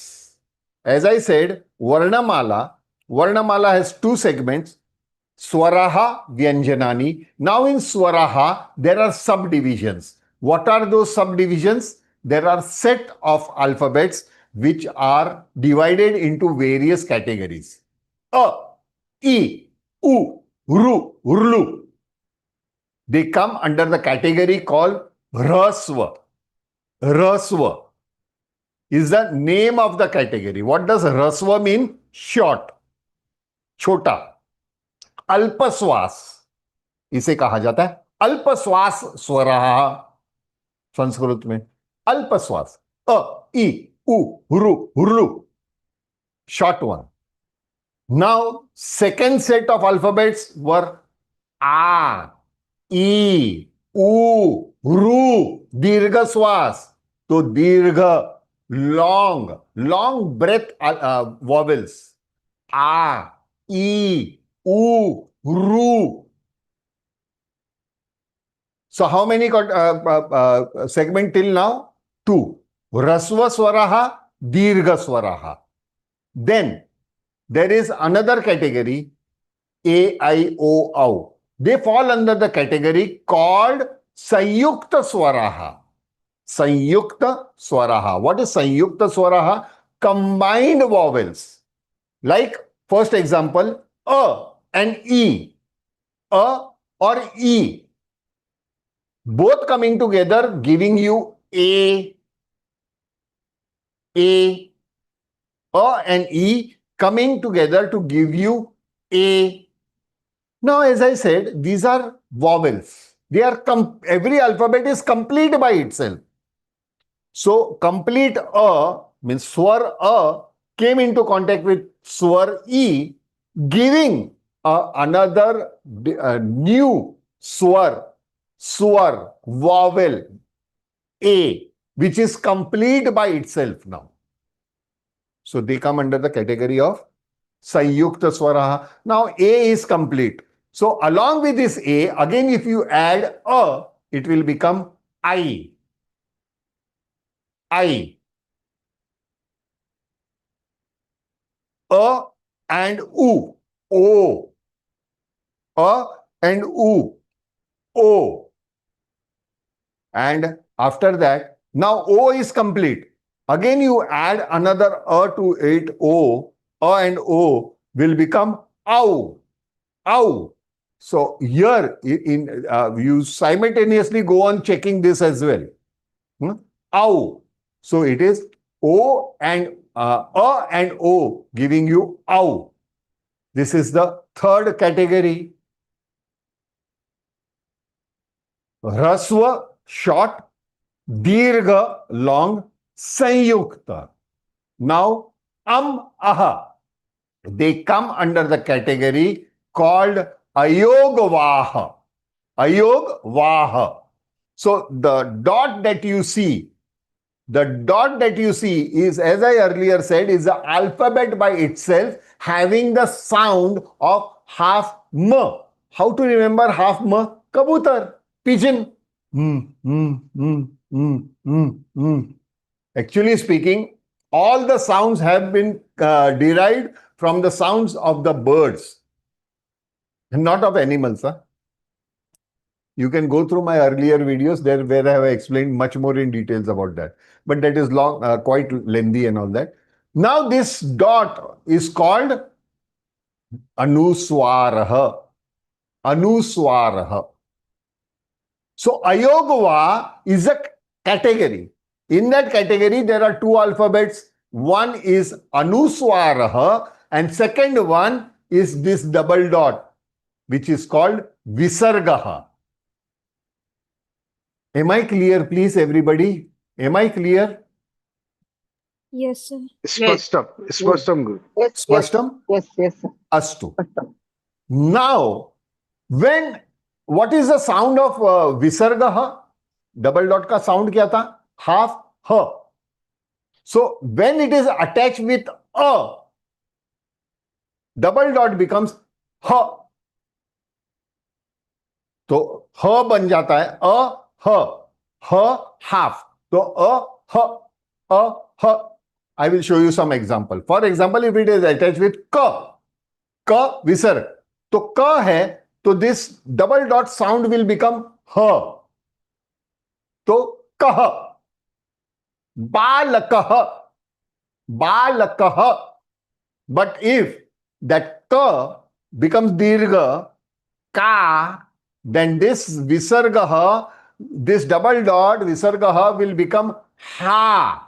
As I said, Varnamala has 2 segments, Swaraha, Vyanjanani. Now in Swaraha, there are subdivisions. What are those subdivisions? There are set of alphabets which are divided into various categories. A, E, U, Ru, Urlu. They come under the category called Rasva. Rasva is the name of the category. What does Rasva mean? Short, छोटा. अल्पश्वास इसे कहा जाता है. अल्पश्वास स्वराः संस्कृत में. अल्पश्वास. अ, ई, उ, रू, हुरलू. Short one. Now, second set of alphabets were आ, ई, ऊ, रू, दीर्घ श्वास. तो दीर्घ, long breath vowels. आ, ई, ऊ, रू. So how many segment till now? 2. Rasva swaraha, dirgha swaraha. Then there is another category, A, I, O, Au. They fall under the category called Sanyukta Swaraha. Sanyukta Swaraha. What is Sanyukta Swaraha? Combined vowels. Like, first example, A and E. A or E. Both coming together, giving you A and E coming together to give you A. Now, as I said, these are vowels. They are every alphabet is complete by itself. So, complete A means swar A came into contact with swar E, giving another new swar, vowel A, which is complete by itself now. So they come under the category of Sanyukta Swaraha. Now A is complete. So along with this A, again if you add A, it will become I. A and U. O. A and U. O. And after that, now O is complete. Again you add another A to it, O. A and O will become Au. Au. So here you simultaneously go on checking this as well. Au. So it is O and A and O giving you Au. This is the third category. Raswa, short. Dirgha, long. Sanyukta. Now, aha. They come under the category called Ayogvaha. Ayogvaha. So, the dot that you see is, as I earlier said, is the alphabet by itself having the sound of half M. How to remember half M? Kabutar, pigeon. Actually speaking, all the sounds have been derived from the sounds of the birds, not of animals. Huh? You can go through my earlier videos there where I have explained much more in details about that. But that is long, quite lengthy and all that. Now this dot is called Anuswaraha. Anuswaraha. So Ayogva is a category. In that category, there are two alphabets. One is Anuswaraha and second one is this double dot, which is called Visargaha. Am I clear, please, everybody? Am I clear? Yes, sir. Spashtam, Guru. Yes, Spashtam? yes, sir. Astu. Spashtam. Now, what is the sound of Visargaha? Double dot ka sound kya tha? Half H. So, when it is attached with A, double dot becomes H. तो H बन जाता है H half. So H. I will show you some example. For example, if it is attached with K visarg, तो K है, तो this double dot sound will become H. तो Kah. Balakah. But if that K becomes dirgha, Ka, then this visargaha, this double dot visargaha will become Ha.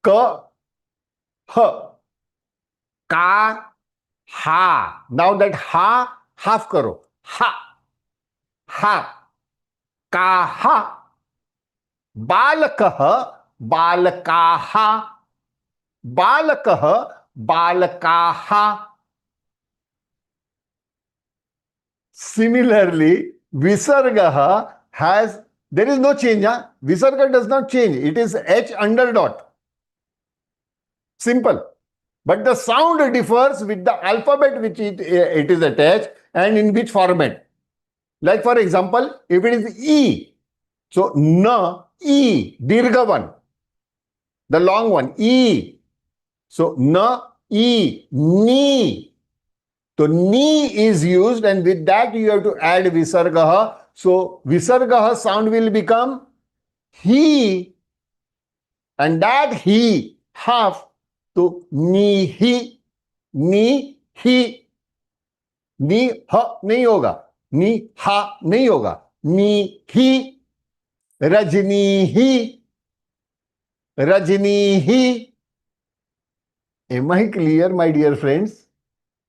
Ka, Ha. Ka, Ha. Now that Ha, half karo. Ha. Ka, Ha. Balakah, balakaha. Balakah, balakaha. Similarly, Visargaha there is no change. Huh? Visarga does not change. It is H under dot. Simple. But the sound differs with the alphabet which it is attached and in which format. Like for example, if it is E, so Na, E, Dirgha one, the long one, E. So Na, E, Ni. तो नी is used, and with that you have to add visargah. So visargah sound will become he, and that he half to ni hi, नी ही, नी ह नहीं होगा, नी हा नहीं होगा, नी ही, रजनी ही, रजनी ही. Am I clear, my dear friends?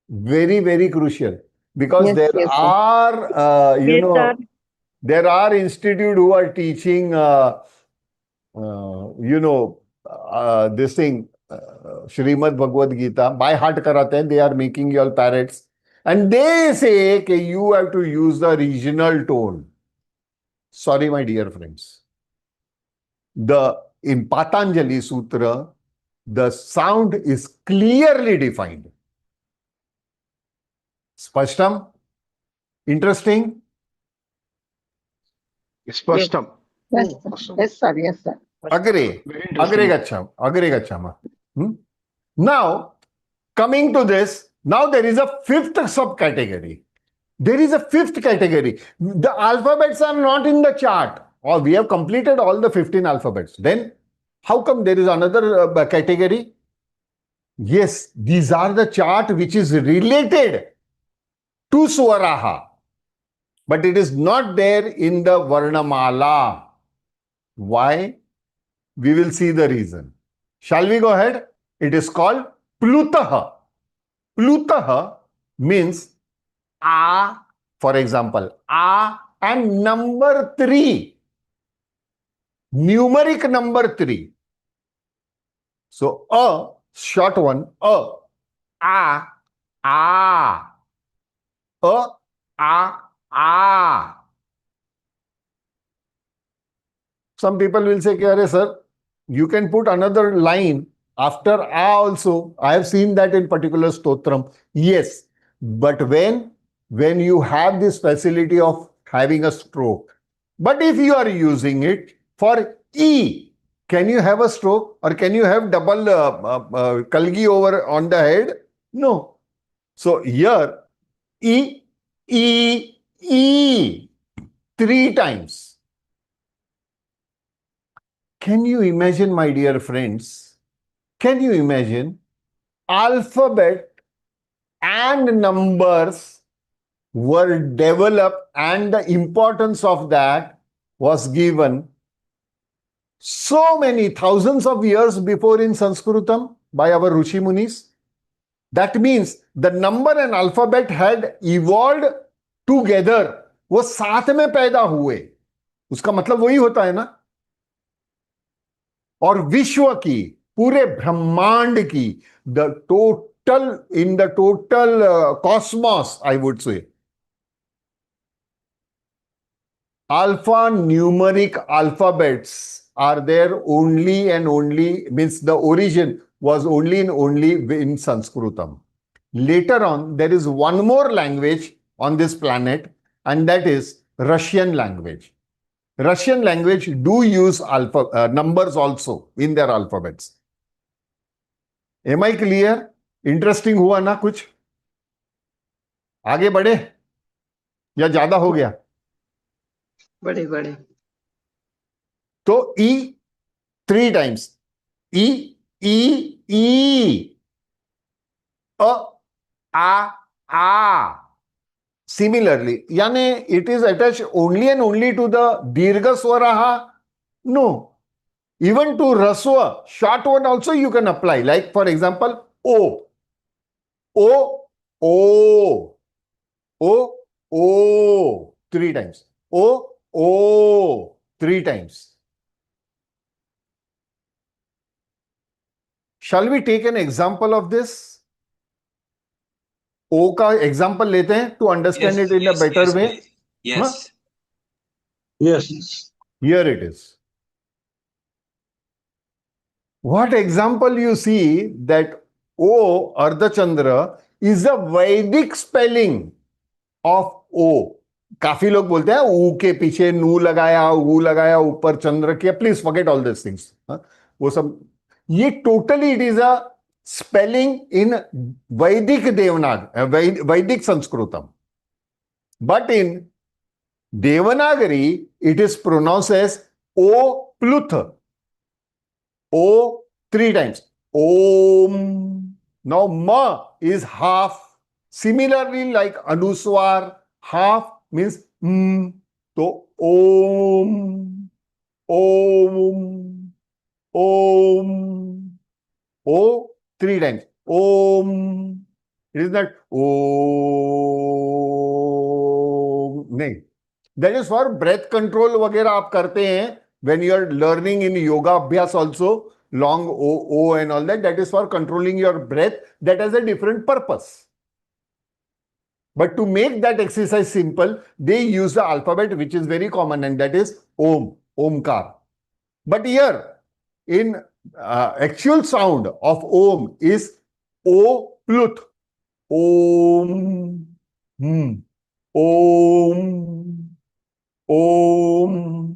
Very, very crucial, because Yes, there yes, sir. are, Yes, sir. there are institute who are teaching, this thing, Shrimad Bhagavad Gita by heart karate hain. They are making you all parrots, and they say that you have to use the regional tone. Sorry, my dear friends. In Patanjali Sutra, the sound is clearly defined. Spashtam? Interesting? स्पष्टम. Yes, sir. Awesome. Yes, sir. Yes, sir. Agre. Very Agre interesting. gacham. Agre gachama. Now, coming to this, now there is a fifth subcategory. There is a fifth category. The alphabets are not in the chart, or we have completed all the 15 alphabets. Then, how come there is another category? Yes, these are the chart which is related to Swaraha, but it is not there in the Varnamala. Why? We will see the reason. Shall we go ahead? It is called Plutaha. Plutaha means A, for example, A and number 3. Numeric number 3. So, A, short one, A, A, A, A. Some people will say, "Arey sir, you can put another line after A also." I have seen that in particular stotram. Yes, but when you have this facility of having a stroke, but if you are using it for E, can you have a stroke, or can you have double kalgi over on the head? No. So here E, E, E, 3 times. Can you imagine, my dear friends? Can you imagine alphabet and numbers were developed, and the importance of that was given so many thousands of years before in Sanskritam by our Rishi Munis? That means the number and alphabet had evolved together. वो साथ में पैदा हुए. उसका मतलब वही होता है ना. और विश्व की, पूरे ब्रह्मांड की, the total, in the total Cosmos, I would से, alphanumeric alphabets are there only and only, means the origin was only and only in Sanskritam. Later on, there is one more language on this planet, and that is Russian language. Russian language do use numbers also in their alphabets. Am I clear? Interesting हुआ ना कुछ? आगे बढ़े या ज्यादा हो गया? बड़े बड़े. तो E 3 times. E, E, E. A. Similarly, यानी it is attached only and only to the dirgha swaraha? No. Even to raswa, short one also you can apply. Like for example, O. O, O. O, O. 3 times. O, O. 3 times. Shall we take an example of this? O का example लेते हैं to understand it in a better way. Yes. Yes. Here it is. What example you see that O Ardhachandra is a Vedic spelling of O. काफी लोग बोलते हैं ऊ के पीछे नू लगाया, ऊ लगाया, ऊपर चंद्र किया. Please forget all this things. वो सब, ये totally it is a spelling in Vedic Vedic Sanskritam. But in Devanagari, it is pronounced as O Pluth. O three times. Om. Now Ma is half. Similarly, like Anuswar, half means So Om. Om. Om. O three times. Om. It is not Om. नहीं. That is for breath control वगैरह आप करते हैं. When you are learning in yoga abhyas also, long O and all that, that is for controlling your breath. That has a different purpose. But to make that exercise simple, they use the alphabet which is very common, and that is Om, Omkar. But here, in actual sound of Om is O Pluth. Om. Om. Om.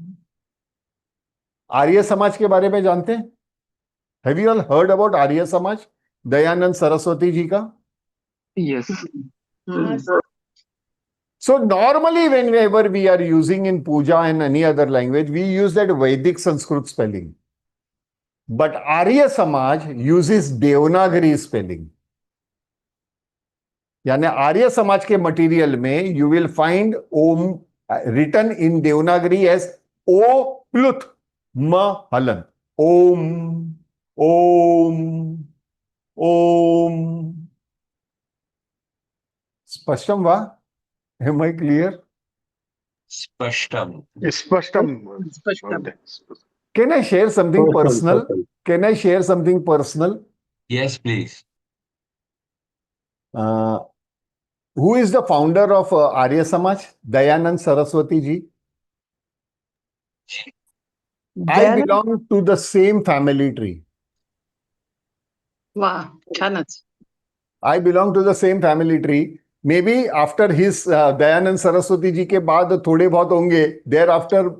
Arya Samaj के बारे में जानते हैं? Have you all heard about Arya Samaj? Dayanand Saraswati ji का? Yes. So normally whenever we are using in puja and any other language, we use that Vedic Sanskrit spelling. But Arya Samaj uses Devanagari spelling. यानी आर्य समाज के material में you will find Om written in Devanagari as O Pluth Ma Halan. Om. Om. Om. Spashtam va? Am I clear? Spashtam. Spashtam. Can I share something personal? Can I share something personal? Yes, please. Who is the founder of Arya Samaj? Dayanand Saraswati ji. I belong to the same family tree. वा छानच. I belong to the same family tree. Maybe after his Dayanand Saraswati ji के बाद थोड़े बहुत होंगे. Thereafter,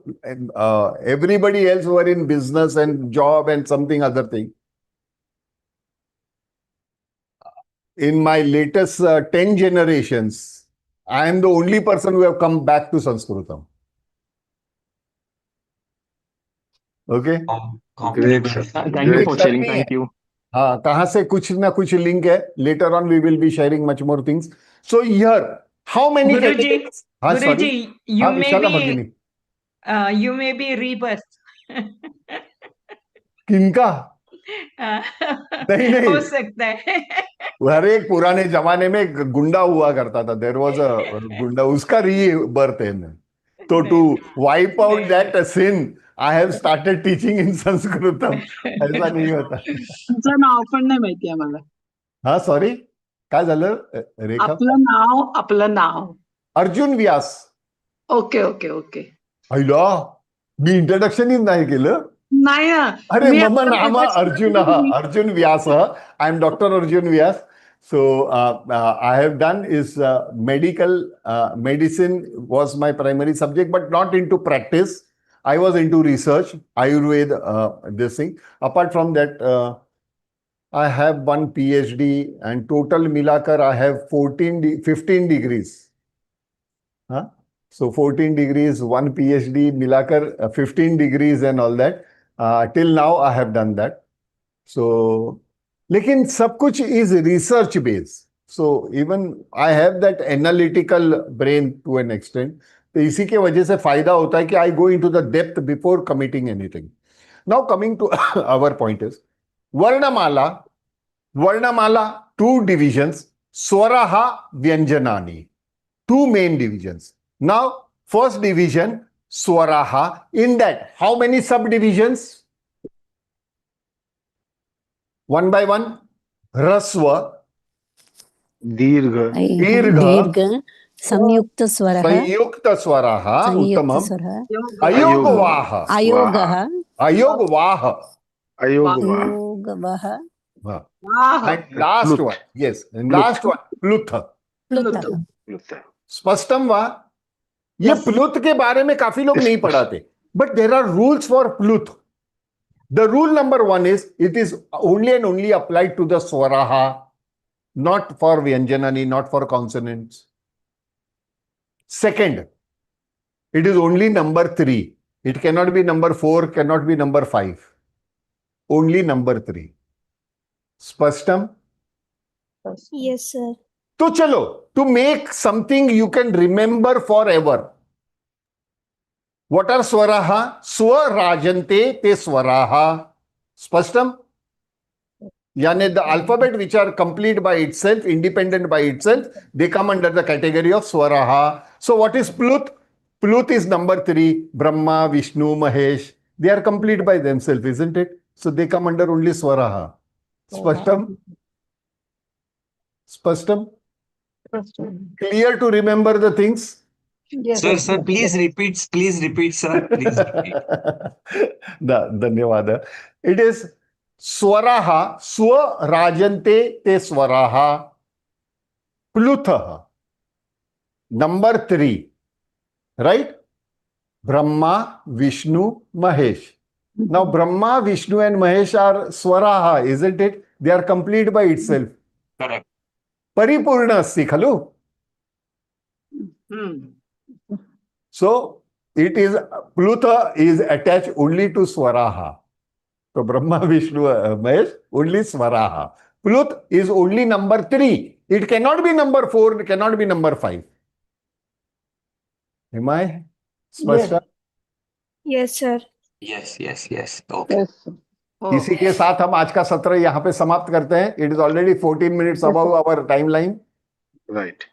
everybody else were in business and job and something other thing. In my latest 10 generations, I am the only person who have come back to Sanskritam. Okay? Thank you for sharing. Thank you. हाँ, कहाँ से कुछ ना कुछ link है. Later on, we will be sharing much more things. So here, how many Guruji, categories? हाँ, sorry. Guruji, you हाँ, may Vishala be भगिनी. you may be rebirth. किनका? नहीं हो नहीं. सकता है. हर एक पुराने जमाने में एक गुंडा हुआ करता था. देयर वाज अ गुंडा. उसका रीबर्थ है. तो to wipe out that sin, I have started teaching in संस्कृतम. ऐसा नहीं होता. तुमचं नाव पण नाही माहिती आम्हाला. हाँ, सॉरी. काय झालं रेखा? आपलं नाव. Arjun Vyas. Okay okay okay. अय्या, मी इंट्रोडक्शनच नाही केलं. नाही ना. अरे मी मम आता नाम अर्जुन अर्जुन व्यास. I am Dr. Arjun Vyas. So I have done is medical medicine was my primary subject, but not into practice. I was into research, Ayurveda, this thing. Apart from that, I have one PhD, and total milakar I have 15 degrees. Huh? So 14 degrees, one PhD, milakar 15 degrees and all that. Till now I have done that. So, लेकिन सब कुछ is research based. So even I have that analytical brain to an extent. तो इसी के वजह से फायदा होता है कि I go into the depth before committing anything. Now coming to our point is Varnamala. Varnamala, two divisions. Swaraha, Vyanjanani. Two main divisions. Now, first division, Swaraha. In that, how many subdivisions? One by one. Raswa. दीर्घ Dirgha. संयुक्त स्वरः संयुक्त स्वराः. उत्तमम. स्वरः अयोगवाह. अयोगः अयोगवाह. अयोगवः And last one. Yes. And last one. Plutha. प्लुतः. स्पष्टम वा? ये प्लुत के बारे में काफी लोग नहीं पढ़ाते. But there are rules for प्लुत. The rule number one is it is only and only applied to the swaraha, not for vyanjanani, not for consonants. Second, it is only number 3. It cannot be number 4, cannot be number 5. Only number 3. Spashtam? Yes, sir. So chalo, to make something you can remember forever. What are swaraha? Swarajante te swaraha. Spashtam? Yani the alphabet which are complete by itself, independent by itself, they come under the category of swaraha. So what is Plut? Plut is number 3. Brahma, Vishnu, Mahesh. They are complete by themselves, isn't it? So they come under only swaraha. Spashtam? Spashtam? Clear to remember the things? Sir, please repeat, sir. Please repeat. धन्यवाद. It is swaraha, swarajante te swaraha, plutha, number 3, right? Brahma, Vishnu, Mahesh. Now Brahma, Vishnu and Mahesh are swaraha, isn't it? They are complete by itself. Correct. Paripurna asti khalu. So it is plutha is attached only to swaraha. So Brahma, Vishnu, Mahesh, only swaraha. Plut is only number 3. It cannot be number 4, it cannot be number 5. Am I? Spashta? Yes, sir. Yes. Okay. इसी के साथ हम आज का सत्र यहाँ पे समाप्त करते हैं. It is already 14 minutes above our timeline. Right.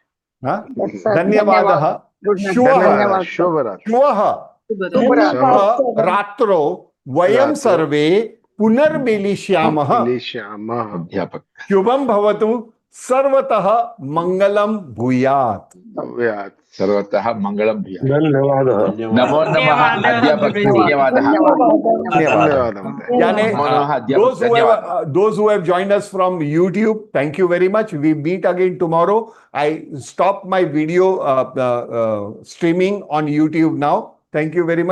हाँ? धन्यवादः. धन्यवादः. शुभरात्रि. श्वः रात्रो वयं सर्वे पुनर्मिलिष्यामः. अध्यापक. शुभं भवतु. सर्वतः मंगलम भूयात्. सर्वतः मंगलम भूयात्. धन्यवादः. नमो नमः अध्यापक. धन्यवादः. Those who have joined us from YouTube, thank you very much. We meet again tomorrow. I stop my video streaming on YouTube now. Thank you very much.